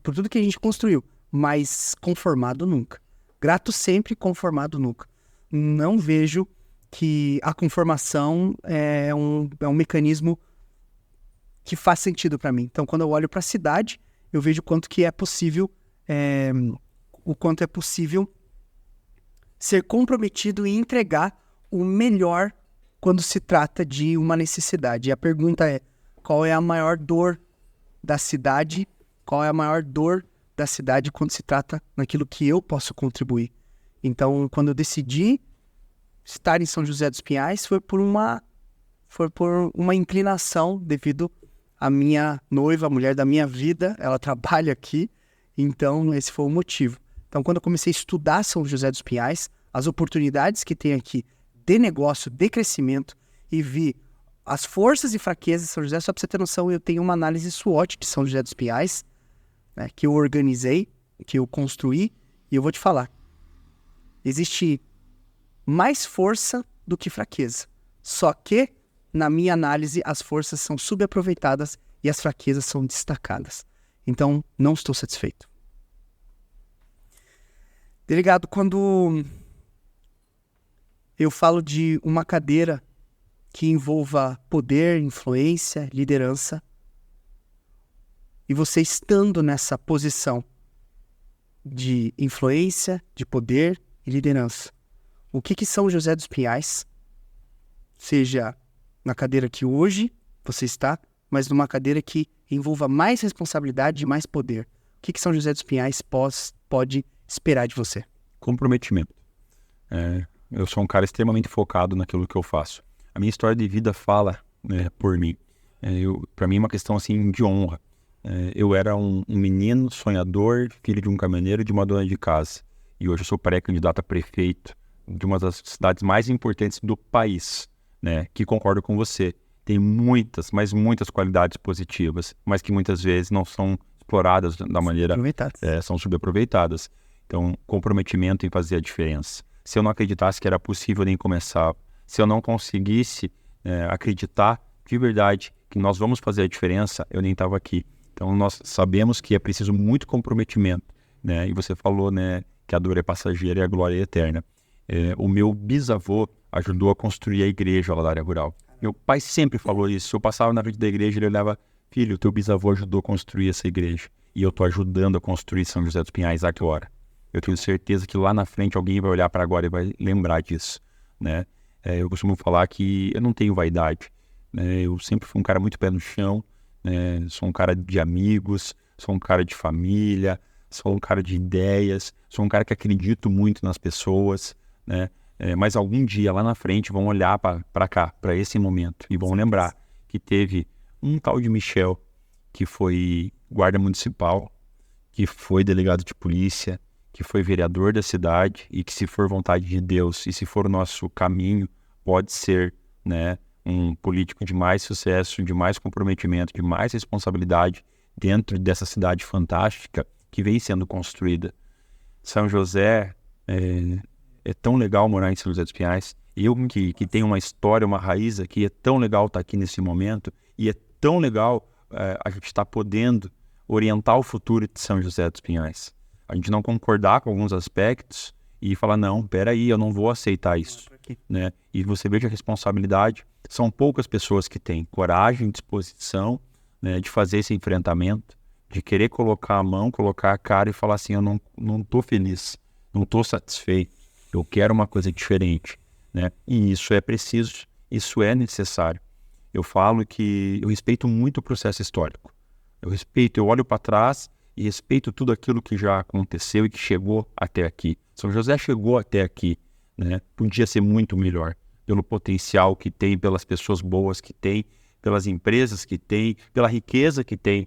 por tudo que a gente construiu, mas conformado nunca. Grato sempre, conformado nunca. Não vejo que a conformação é um mecanismo que faz sentido para mim. Então, quando eu olho para a cidade, eu vejo o quanto é possível ser comprometido e entregar o melhor quando se trata de uma necessidade. E a pergunta é, qual é a maior dor da cidade? Qual é a maior dor da cidade quando se trata naquilo que eu posso contribuir? Então, quando eu decidi estar em São José dos Pinhais, foi por uma inclinação devido a minha noiva, a mulher da minha vida, ela trabalha aqui, então esse foi o motivo. Então, quando eu comecei a estudar São José dos Pinhais, as oportunidades que tem aqui de negócio, de crescimento, e vi as forças e fraquezas de São José, só para você ter noção, eu tenho uma análise SWOT de São José dos Pinhais, né, que eu organizei, que eu construí, e eu vou te falar. Existe mais força do que fraqueza. Só que, na minha análise, as forças são subaproveitadas e as fraquezas são destacadas. Então, não estou satisfeito. Delegado, quando eu falo de uma cadeira que envolva poder, influência, liderança, e você estando nessa posição de influência, de poder e liderança, o que São José dos Pinhais, seja na cadeira que hoje você está, mas numa cadeira que envolva mais responsabilidade e mais poder, o que São José dos Pinhais pode esperar de você? Comprometimento. Eu sou um cara extremamente focado naquilo que eu faço. A minha história de vida fala, né, por mim. Para mim é uma questão assim de honra. Eu era um menino sonhador, filho de um caminhoneiro e de uma dona de casa. E hoje eu sou pré-candidato a prefeito de uma das cidades mais importantes do país, né? Que concordo com você. Tem muitas, mas muitas qualidades positivas, mas que muitas vezes não são exploradas da maneira... são subaproveitadas. Então, comprometimento em fazer a diferença. Se eu não acreditasse que era possível, nem começar. Se eu não conseguisse acreditar de verdade que nós vamos fazer a diferença, eu nem estava aqui. Então, nós sabemos que é preciso muito comprometimento, né? E você falou, né, que a dor é passageira e a glória é eterna. O meu bisavô ajudou a construir a igreja lá da área rural. Meu pai sempre falou isso. Eu passava na frente da igreja, ele olhava, filho, teu bisavô ajudou a construir essa igreja. E eu estou ajudando a construir São José dos Pinhais agora. Eu tenho certeza que lá na frente alguém vai olhar para agora e vai lembrar disso, né? Eu costumo falar que eu não tenho vaidade, né? Eu sempre fui um cara muito pé no chão, né? Sou um cara de amigos, sou um cara de família, sou um cara de ideias, sou um cara que acredito muito nas pessoas, né? Mas algum dia lá na frente vão olhar para cá, para esse momento, e vão lembrar que teve um tal de Michel, que foi guarda municipal, que foi delegado de polícia, que foi vereador da cidade e que, se for vontade de Deus e se for o nosso caminho, pode ser, né, um político de mais sucesso, de mais comprometimento, de mais responsabilidade dentro dessa cidade fantástica que vem sendo construída. São José, é tão legal morar em São José dos Pinhais. Eu que tenho uma história, uma raiz aqui, é tão legal estar aqui nesse momento e é tão legal a gente estar podendo orientar o futuro de São José dos Pinhais. A gente não concordar com alguns aspectos e falar, não, peraí, eu não vou aceitar isso, né? E você veja a responsabilidade. São poucas pessoas que têm coragem, disposição, né, de fazer esse enfrentamento, de querer colocar a mão, colocar a cara e falar assim, eu não estou feliz, não estou satisfeito, eu quero uma coisa diferente, né? E isso é preciso, isso é necessário. Eu falo que eu respeito muito o processo histórico. Eu olho para trás e respeito tudo aquilo que já aconteceu e que chegou até aqui. São José chegou até aqui, né? Podia ser muito melhor, pelo potencial que tem, pelas pessoas boas que tem, pelas empresas que tem, pela riqueza que tem.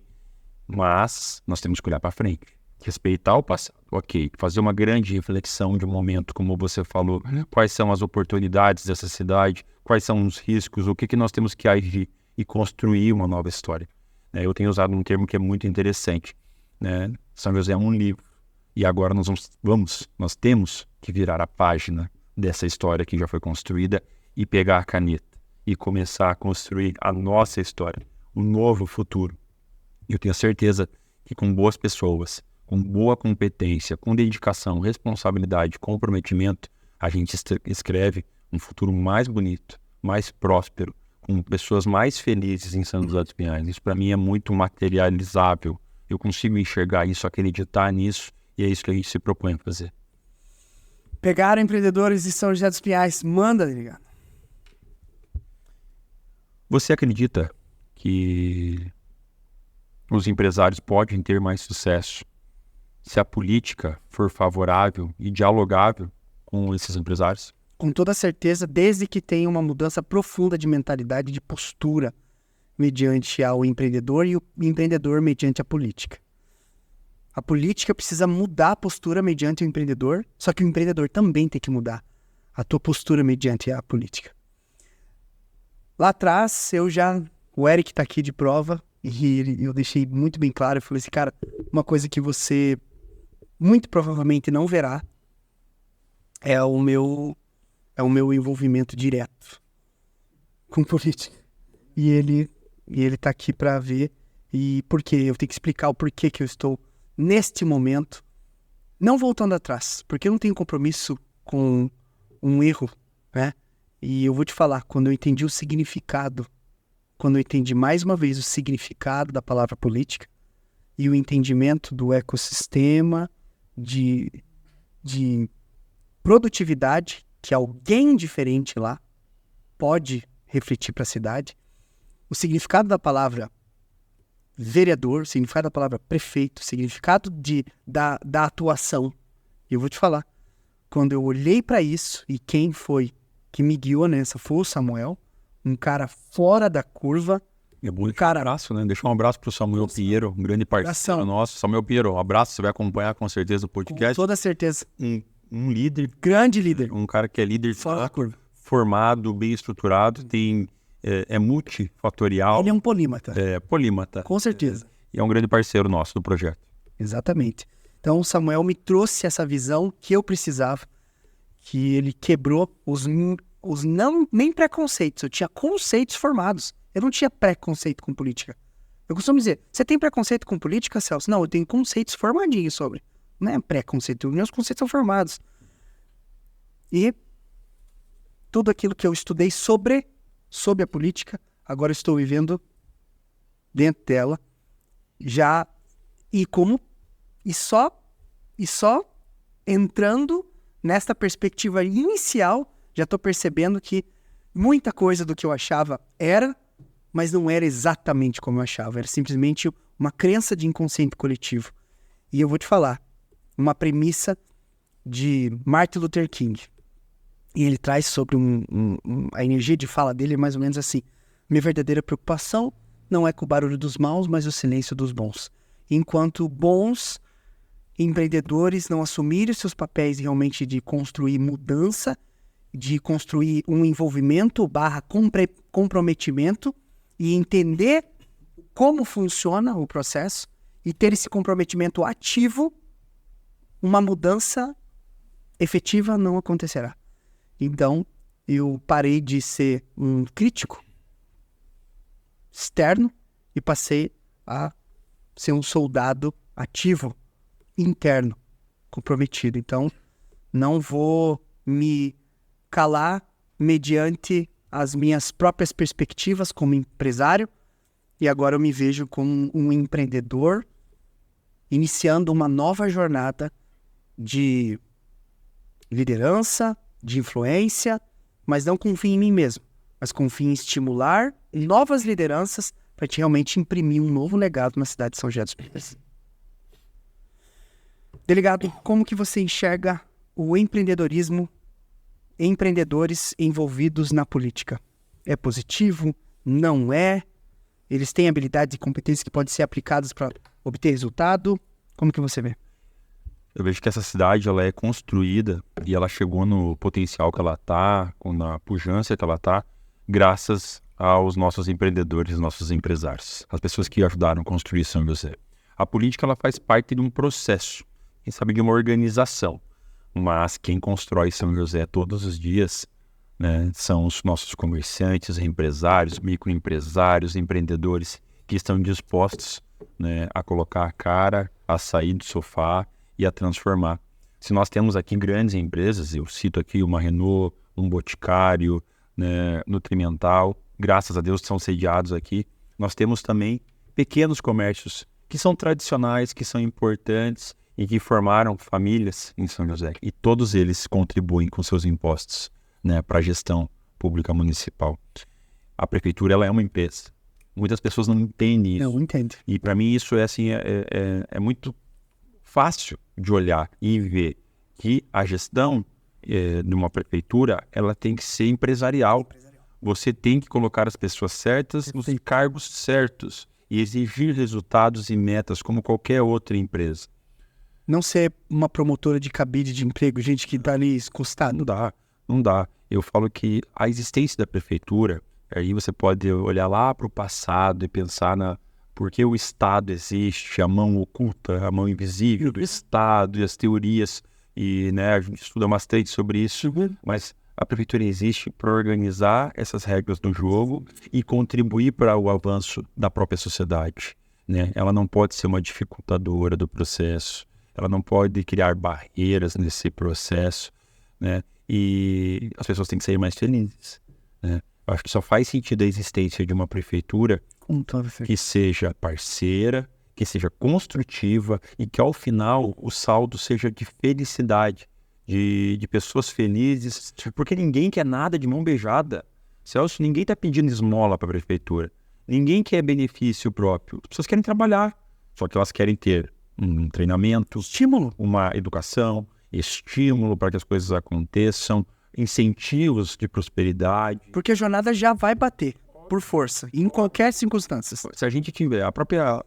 Mas nós temos que olhar para frente, respeitar o passado, ok, fazer uma grande reflexão de um momento, como você falou, quais são as oportunidades dessa cidade, quais são os riscos, o que nós temos que agir e construir uma nova história. Eu tenho usado um termo que é muito interessante, né? São José é um livro e agora nós temos que virar a página dessa história que já foi construída e pegar a caneta e começar a construir a nossa história, um novo futuro. Eu tenho certeza que com boas pessoas, com boa competência, com dedicação, responsabilidade, comprometimento, a gente escreve um futuro mais bonito, mais próspero, com pessoas mais felizes em São José dos Pinhais. Isso para mim é muito materializável. Eu consigo enxergar isso, acreditar nisso, e é isso que a gente se propõe a fazer. Pegaram empreendedores de São José dos Pinhais, manda, delegado. Você acredita que os empresários podem ter mais sucesso se a política for favorável e dialogável com esses empresários? Com toda certeza, desde que tenha uma mudança profunda de mentalidade, de postura, mediante ao empreendedor e o empreendedor mediante a política. A política precisa mudar a postura mediante o empreendedor, só que o empreendedor também tem que mudar a tua postura mediante a política. Lá atrás, o Eric tá aqui de prova, e eu deixei muito bem claro, eu falei assim, cara, uma coisa que você muito provavelmente não verá é o meu envolvimento direto com política. E ele tá aqui para ver, e por quê? Eu tenho que explicar o porquê que eu estou neste momento, não voltando atrás, porque eu não tenho compromisso com um erro, né? E eu vou te falar, quando eu entendi o significado, quando eu entendi mais uma vez o significado da palavra política e o entendimento do ecossistema de produtividade que alguém diferente lá pode refletir para a cidade, o significado da palavra vereador, o significado da palavra prefeito, o significado da atuação. E eu vou te falar, quando eu olhei para isso e quem foi que me guiou nessa foi o Samuel, um cara fora da curva. É bom um abraço, né? Deixa um abraço pro Samuel Pinheiro, um grande parceiro nosso. Samuel Pinheiro, um abraço, você vai acompanhar com certeza o podcast. Com toda certeza. Um líder. Grande líder. Um cara que é líder fora da curva. Formado, bem estruturado, é multifatorial. Ele é um polímata. É, polímata. Com certeza. E é um grande parceiro nosso do projeto. Exatamente. Então o Samuel me trouxe essa visão que eu precisava, que ele quebrou os não nem preconceitos. Eu tinha conceitos formados. Eu não tinha preconceito com política. Eu costumo dizer, você tem preconceito com política, Celso? Não, eu tenho conceitos formadinhos sobre. Não é preconceito, meus conceitos são formados. E tudo aquilo que eu estudei sobre a política, agora eu estou vivendo dentro dela, já, e só entrando nesta perspectiva inicial, já estou percebendo que muita coisa do que eu achava era, mas não era exatamente como eu achava, era simplesmente uma crença de inconsciente coletivo. E eu vou te falar, uma premissa de Martin Luther King, e ele traz sobre a energia de fala dele é mais ou menos assim: minha verdadeira preocupação não é com o barulho dos maus, mas o silêncio dos bons. Enquanto bons empreendedores não assumirem os seus papéis realmente de construir mudança, de construir um envolvimento / comprometimento e entender como funciona o processo e ter esse comprometimento ativo, uma mudança efetiva não acontecerá. Então, eu parei de ser um crítico externo e passei a ser um soldado ativo, interno, comprometido. Então, não vou me calar mediante as minhas próprias perspectivas como empresário, e agora eu me vejo como um empreendedor iniciando uma nova jornada de liderança, de influência, mas não confio em mim mesmo, mas confio em estimular novas lideranças para te realmente imprimir um novo legado na cidade de São José dos Pinhais. Delegado, como que você enxerga o empreendedorismo, empreendedores envolvidos na política? É positivo? Não é? Eles têm habilidades e competências que podem ser aplicadas para obter resultado? Como que você vê? Eu vejo que essa cidade ela é construída e ela chegou no potencial que ela está, na pujança que ela está, graças aos nossos empreendedores, nossos empresários, as pessoas que ajudaram a construir São José. A política ela faz parte de um processo, quem sabe de uma organização, mas quem constrói São José todos os dias, né, são os nossos comerciantes, empresários, microempresários, empreendedores que estão dispostos, né, a colocar a cara, a sair do sofá e a transformar. Se nós temos aqui grandes empresas, eu cito aqui uma Renault, um Boticário, né, Nutrimental, graças a Deus são sediados aqui. Nós temos também pequenos comércios que são tradicionais, que são importantes e que formaram famílias em São José. E todos eles contribuem com seus impostos, né, para a gestão pública municipal. A prefeitura ela é uma empresa. Muitas pessoas não entendem isso. Não entendo. E para mim isso é, assim, é muito fácil de olhar e ver que a gestão de uma prefeitura ela tem que ser empresarial. Você tem que colocar as pessoas certas nos cargos certos e exigir resultados e metas como qualquer outra empresa. Não ser uma promotora de cabide de emprego, gente que tá ali encostado. Não dá. Eu falo que a existência da prefeitura, aí você pode olhar lá para o passado e pensar por que o Estado existe, a mão oculta, a mão invisível do Estado e as teorias, e né, a gente estuda bastante sobre isso, mas a prefeitura existe para organizar essas regras do jogo e contribuir para o avanço da própria sociedade, né? Ela não pode ser uma dificultadora do processo, ela não pode criar barreiras nesse processo, né? E as pessoas têm que ser mais felizes, né? Eu acho que só faz sentido a existência de uma prefeitura que seja parceira, que seja construtiva e que ao final o saldo seja de felicidade, de pessoas felizes, porque ninguém quer nada de mão beijada. Celso, ninguém está pedindo esmola para a prefeitura, ninguém quer benefício próprio, as pessoas querem trabalhar, só que elas querem ter um treinamento, estímulo, uma educação, estímulo para que as coisas aconteçam, incentivos de prosperidade. Porque a jornada já vai bater, por força, em qualquer circunstância. Se a gente tiver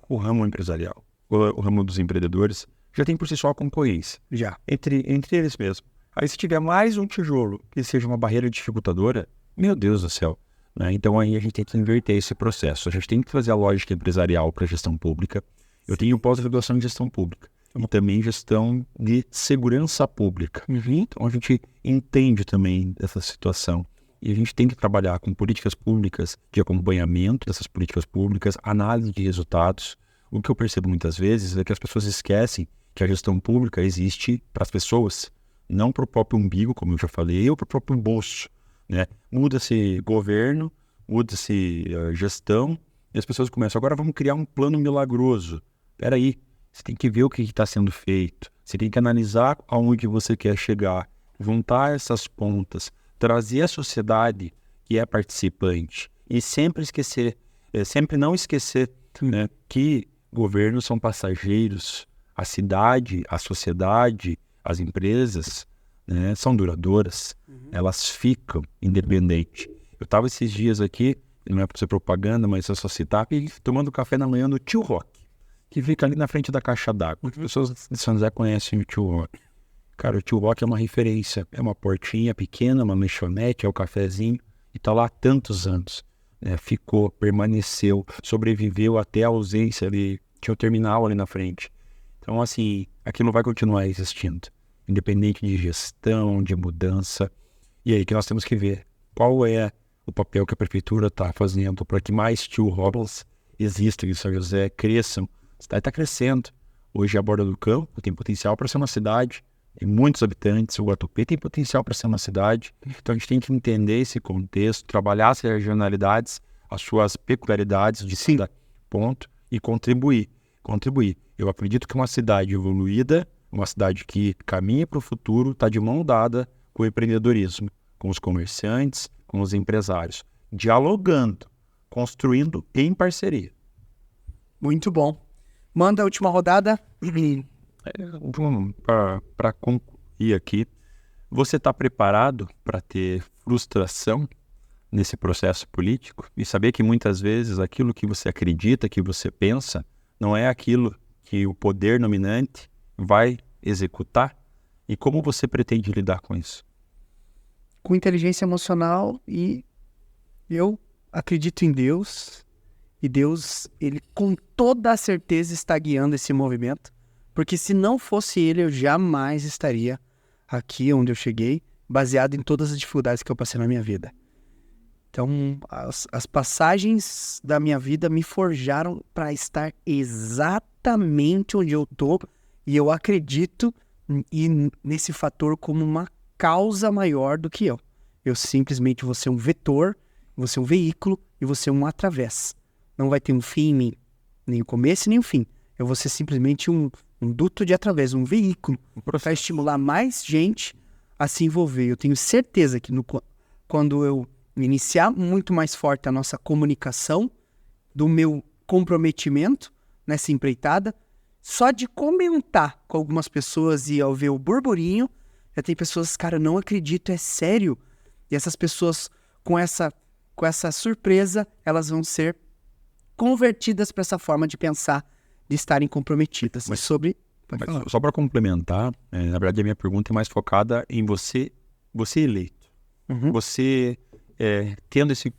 o ramo empresarial, o ramo dos empreendedores, já tem por si só a concorrência. Já. Entre eles mesmos. Aí se tiver mais um tijolo que seja uma barreira dificultadora, meu Deus do céu. Né? Então aí a gente tem que inverter esse processo. A gente tem que fazer a lógica empresarial para a gestão pública. Eu tenho pós-graduação em gestão pública. E também gestão de segurança pública. Então a gente entende também essa situação. E a gente tem que trabalhar com políticas públicas de acompanhamento dessas políticas públicas, análise de resultados. O que eu percebo muitas vezes é que as pessoas esquecem que a gestão pública existe para as pessoas, não para o próprio umbigo, como eu já falei, ou para o próprio bolso. Né? Muda-se governo, muda-se gestão, e as pessoas começam, agora vamos criar um plano milagroso. Espera aí. Você tem que ver o que está sendo feito. Você tem que analisar aonde você quer chegar. Juntar essas pontas. Trazer a sociedade que é participante. E sempre não esquecer, né, que governos são passageiros. A cidade, a sociedade, as empresas, né, são duradouras. Elas ficam independentes. Eu estava esses dias aqui, não é para ser propaganda, mas é só citar, tomando café na manhã no Tio Rock, que fica ali na frente da caixa d'água. As pessoas de São José conhecem o Tio Rock. Cara, o Tio Rock é uma referência. É uma portinha pequena, uma lanchonete, é o cafezinho. E tá lá há tantos anos. Ficou, permaneceu, sobreviveu até a ausência ali. Tinha o terminal ali na frente. Então, assim, aquilo vai continuar existindo. Independente de gestão, de mudança. E aí que nós temos que ver qual é o papel que a prefeitura está fazendo para que mais Tio Rocks existam em São José, cresçam. A cidade está crescendo. Hoje a Borda do Campo tem potencial para ser uma cidade, tem muitos habitantes. O Guatupê tem potencial para ser uma cidade. Então a gente tem que entender esse contexto, trabalhar as regionalidades, as suas peculiaridades de cada ponto e contribuir. Eu acredito que uma cidade evoluída, uma cidade que caminha para o futuro, está de mão dada com o empreendedorismo, com os comerciantes, com os empresários, dialogando, construindo em parceria. Muito bom. Manda a última rodada. Para concluir aqui, você está preparado para ter frustração nesse processo político e saber que muitas vezes aquilo que você acredita, que você pensa, não é aquilo que o poder dominante vai executar? E como você pretende lidar com isso? Com inteligência emocional, e eu acredito em Deus. E Deus, ele com toda a certeza está guiando esse movimento, porque se não fosse ele, eu jamais estaria aqui onde eu cheguei, baseado em todas as dificuldades que eu passei na minha vida. Então, as passagens da minha vida me forjaram para estar exatamente onde eu estou, e eu acredito nesse fator como uma causa maior do que eu. Eu simplesmente vou ser um vetor, vou ser um veículo e vou ser um através. Não vai ter um fim em mim, nem o começo nem o fim. Eu vou ser simplesmente um duto de através, um veículo para estimular mais gente a se envolver. Eu tenho certeza que quando eu iniciar muito mais forte a nossa comunicação, do meu comprometimento nessa empreitada, só de comentar com algumas pessoas e ao ver o burburinho, já tem pessoas, cara, não acredito, é sério. E essas pessoas com essa com essa surpresa, elas vão ser convertidas para essa forma de pensar, de estarem comprometidas. Mas Pode Mas falar. só para complementar, na verdade a minha pergunta é mais focada em você eleito. Uhum. Você tendo esse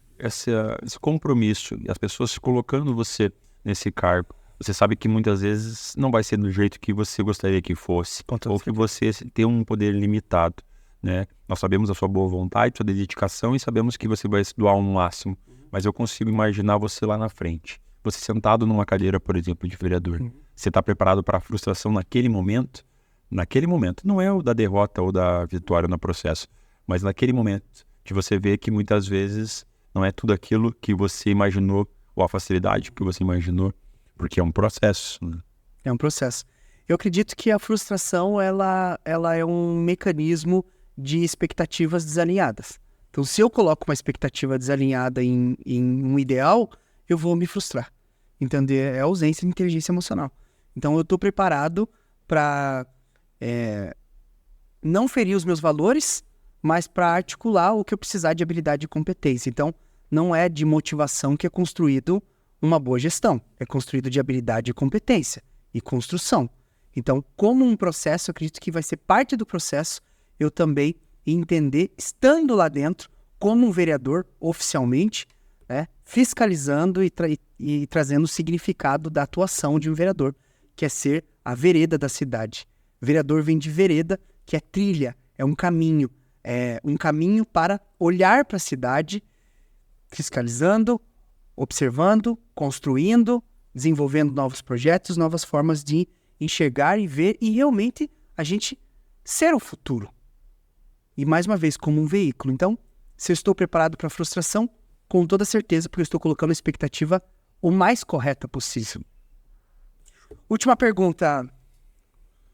compromisso e as pessoas colocando você nesse cargo, você sabe que muitas vezes não vai ser do jeito que você gostaria que fosse, ou que você tem um poder limitado, né? Nós sabemos a sua boa vontade, sua dedicação e sabemos que você vai se doar ao máximo, mas eu consigo imaginar você lá na frente, você sentado numa cadeira, por exemplo, de vereador. Você está preparado para a frustração naquele momento? Naquele momento, não é o da derrota ou da vitória no processo, mas naquele momento de você ver que muitas vezes não é tudo aquilo que você imaginou ou a facilidade que você imaginou, porque é um processo. Né? É um processo. Eu acredito que a frustração, ela é um mecanismo de expectativas desalinhadas. Então, se eu coloco uma expectativa desalinhada em um ideal, eu vou me frustrar. Entender? É a ausência de inteligência emocional. Então, eu estou preparado para não ferir os meus valores, mas para articular o que eu precisar de habilidade e competência. Então, não é de motivação que é construído uma boa gestão. É construído de habilidade e competência e construção. Então, como um processo, eu acredito que vai ser parte do processo eu também entender, estando lá dentro, como um vereador, oficialmente, fiscalizando e trazendo o significado da atuação de um vereador, que é ser a vereda da cidade. Vereador vem de vereda, que é trilha, é um caminho para olhar para a cidade, fiscalizando, observando, construindo, desenvolvendo novos projetos, novas formas de enxergar e ver e realmente a gente ser o futuro. E mais uma vez, como um veículo. Então, se eu estou preparado para a frustração, com toda certeza, porque eu estou colocando a expectativa o mais correta possível. Última pergunta,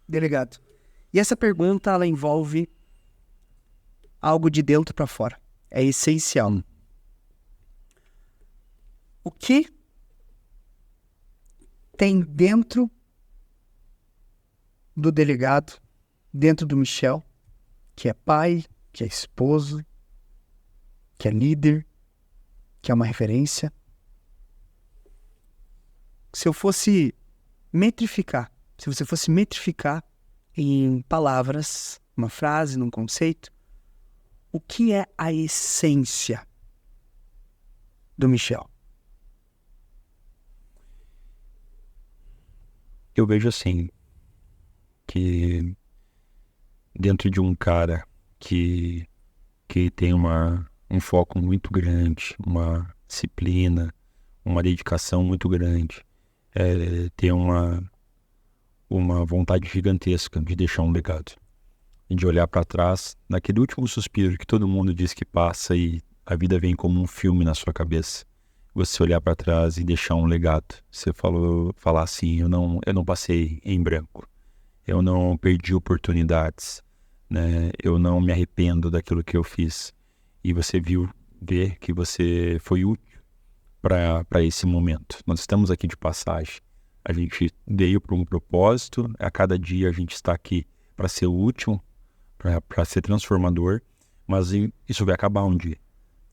delegado. E essa pergunta, ela envolve algo de dentro para fora. É essencial. O que tem dentro do delegado, dentro do Michel, que é pai, que é esposo, que é líder, que é uma referência? Se eu fosse metrificar, se você fosse metrificar em palavras, uma frase, num conceito, o que é a essência do Michel? Eu vejo assim, que dentro de um cara que tem um foco muito grande, uma disciplina, uma dedicação muito grande, tem uma vontade gigantesca de deixar um legado. E de olhar para trás, naquele último suspiro que todo mundo diz que passa e a vida vem como um filme na sua cabeça. Você olhar para trás e deixar um legado. Você falar assim, eu não passei em branco. Eu não perdi oportunidades, né? Eu não me arrependo daquilo que eu fiz. E você ver que você foi útil para esse momento. Nós estamos aqui de passagem. A gente veio para um propósito. A cada dia a gente está aqui para ser útil, para ser transformador. Mas isso vai acabar um dia.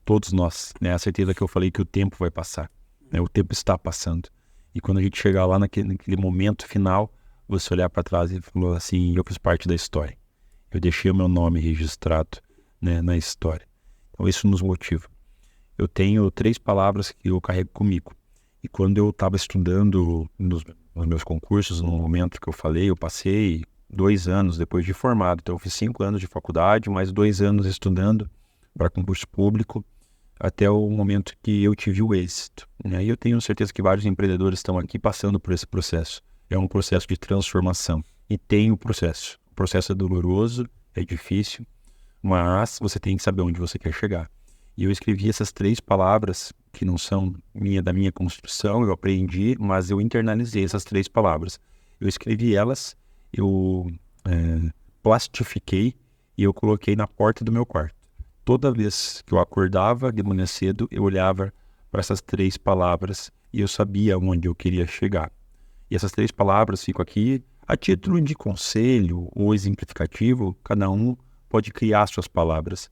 Todos nós, né? A certeza que eu falei que o tempo vai passar, né? O tempo está passando. E quando a gente chegar lá naquele momento final, você olhar para trás e falar assim, eu fiz parte da história. Eu deixei o meu nome registrado, né, na história. Então isso nos motiva. Eu tenho 3 palavras que eu carrego comigo. E quando eu estava estudando nos meus concursos, no momento que eu falei, eu passei 2 anos depois de formado. Então eu fiz 5 anos de faculdade, mais 2 anos estudando para concurso público, até o momento que eu tive o êxito, né? E eu tenho certeza que vários empreendedores estão aqui passando por esse processo. É um processo de transformação. E tem o processo. O processo é doloroso, é difícil, mas você tem que saber onde você quer chegar. E eu escrevi essas 3 palavras, que não são da minha construção, eu aprendi, mas eu internalizei essas 3 palavras. Eu escrevi elas, eu plastifiquei e eu coloquei na porta do meu quarto. Toda vez que eu acordava de manhã cedo, eu olhava para essas 3 palavras e eu sabia onde eu queria chegar. E essas 3 palavras ficam aqui a título de conselho ou exemplificativo, cada um pode criar suas palavras.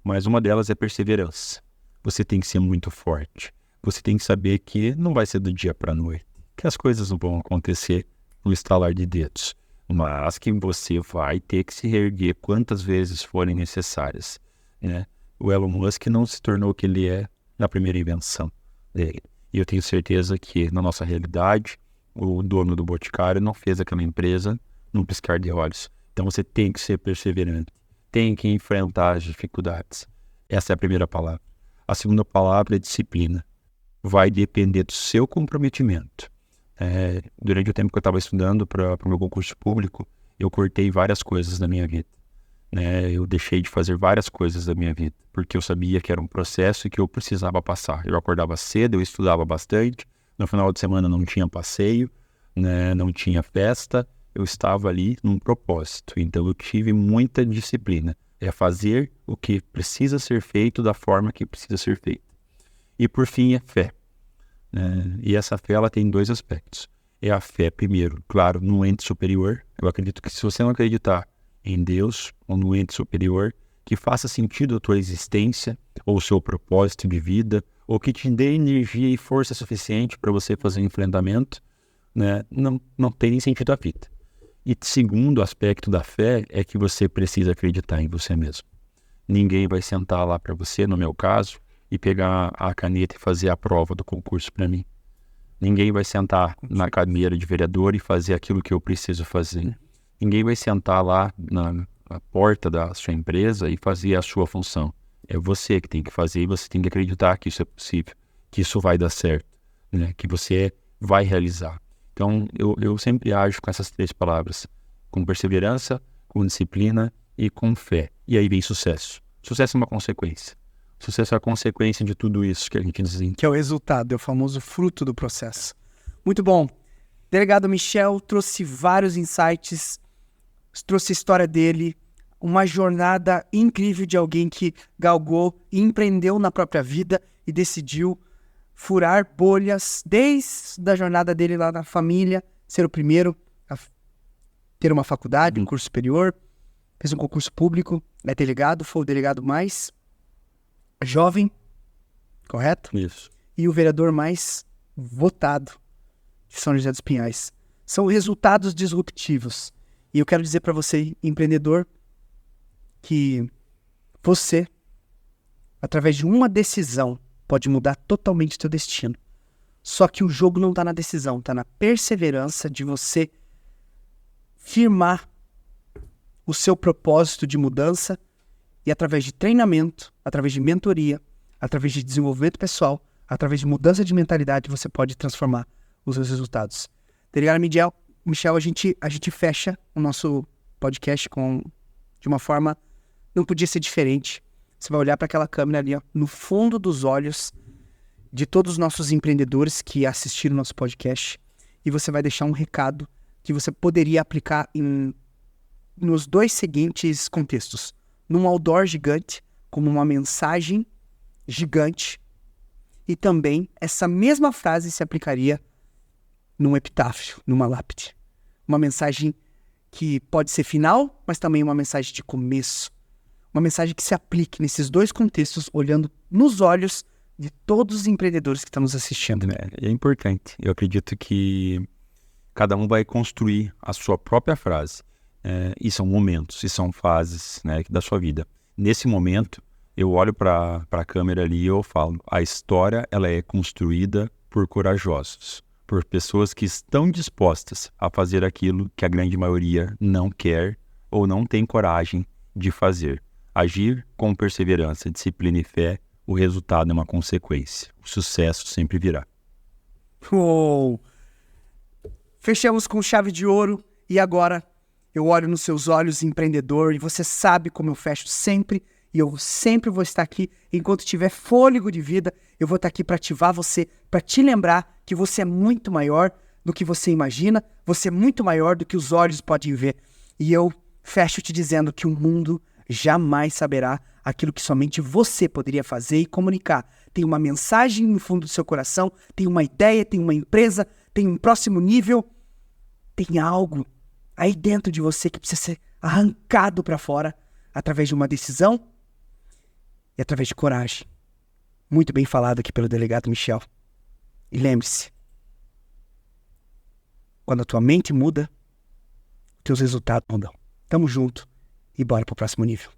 Mas uma delas é perseverança. você tem que ser muito forte. Você tem que saber que não vai ser do dia para a noite, que as coisas não vão acontecer no estalar de dedos, mas que você vai ter que se reerguer quantas vezes forem necessárias, né? O Elon Musk não se tornou o que ele é na primeira invenção dele. E eu tenho certeza que, na nossa realidade, o dono do Boticário não fez aquela empresa num piscar de olhos. Então você tem que ser perseverante, tem que enfrentar as dificuldades. Essa é a primeira palavra. A segunda palavra é disciplina. Vai depender do seu comprometimento. Durante o tempo que eu estava estudando para o meu concurso público, eu cortei várias coisas da minha vida. Eu deixei de fazer várias coisas da minha vida, porque eu sabia que era um processo e que eu precisava passar. Eu acordava cedo, eu estudava bastante, no final de semana não tinha passeio, né? Não tinha festa, eu estava ali num propósito. Então eu tive muita disciplina. É fazer o que precisa ser feito da forma que precisa ser feito. E por fim é fé. E essa fé ela tem dois aspectos. É a fé, primeiro, claro, no ente superior. Eu acredito que se você não acreditar em Deus ou no ente superior, que faça sentido a tua existência ou o seu propósito de vida, ou que te dê energia e força suficiente para você fazer um enfrentamento, né? Não tem nem sentido a vida. E segundo aspecto da fé é que você precisa acreditar em você mesmo. Ninguém vai sentar lá para você, no meu caso, e pegar a caneta e fazer a prova do concurso para mim. Ninguém vai sentar na cadeira de vereador e fazer aquilo que eu preciso fazer. Ninguém vai sentar lá na porta da sua empresa e fazer a sua função. É você que tem que fazer e você tem que acreditar que isso é possível, que isso vai dar certo, né? Que você vai realizar. Então, eu sempre ajo com essas três palavras, com perseverança, com disciplina e com fé. E aí vem sucesso. Sucesso é uma consequência. Sucesso é a consequência de tudo isso que a gente diz. Que é o resultado, é o famoso fruto do processo. Muito bom. Delegado Michel trouxe vários insights, trouxe a história dele, uma jornada incrível de alguém que galgou e empreendeu na própria vida e decidiu furar bolhas desde a jornada dele lá na família, ser o primeiro a ter uma faculdade, um curso superior, fez um concurso público, é delegado, foi o delegado mais jovem, correto? Isso. E o vereador mais votado de São José dos Pinhais. São resultados disruptivos. E eu quero dizer para você, empreendedor, que você, através de uma decisão, pode mudar totalmente o teu destino. Só que o jogo não está na decisão, está na perseverança de você firmar o seu propósito de mudança e através de treinamento, através de mentoria, através de desenvolvimento pessoal, através de mudança de mentalidade, você pode transformar os seus resultados. Delegado Michel, a gente fecha o nosso podcast de uma forma, não podia ser diferente. Você vai olhar para aquela câmera ali, ó, no fundo dos olhos de todos os nossos empreendedores que assistiram o nosso podcast, e você vai deixar um recado que você poderia aplicar nos dois seguintes contextos. Num outdoor gigante, como uma mensagem gigante, e também essa mesma frase se aplicaria num epitáfio, numa lápide. Uma mensagem que pode ser final, mas também uma mensagem de começo. Uma mensagem que se aplique nesses dois contextos, olhando nos olhos de todos os empreendedores que estão nos assistindo. É importante. Eu acredito que cada um vai construir a sua própria frase. E são momentos, e são fases, né, da sua vida. Nesse momento, eu olho para a câmera ali e eu falo, a história ela é construída por corajosos, por pessoas que estão dispostas a fazer aquilo que a grande maioria não quer ou não tem coragem de fazer. Agir com perseverança, disciplina e fé, o resultado é uma consequência. O sucesso sempre virá. Uou! Fechamos com chave de ouro e agora eu olho nos seus olhos, empreendedor, e você sabe como eu fecho sempre, e eu sempre vou estar aqui, enquanto tiver fôlego de vida, eu vou estar aqui para ativar você, para te lembrar que você é muito maior do que você imagina, você é muito maior do que os olhos podem ver. E eu fecho te dizendo que o mundo jamais saberá aquilo que somente você poderia fazer e comunicar. Tem uma mensagem no fundo do seu coração, tem uma ideia, tem uma empresa, tem um próximo nível, tem algo aí dentro de você que precisa ser arrancado para fora através de uma decisão e através de coragem. Muito bem falado aqui pelo delegado Michel. E lembre-se, quando a tua mente muda, teus resultados mudam. Tamo junto e bora pro próximo nível.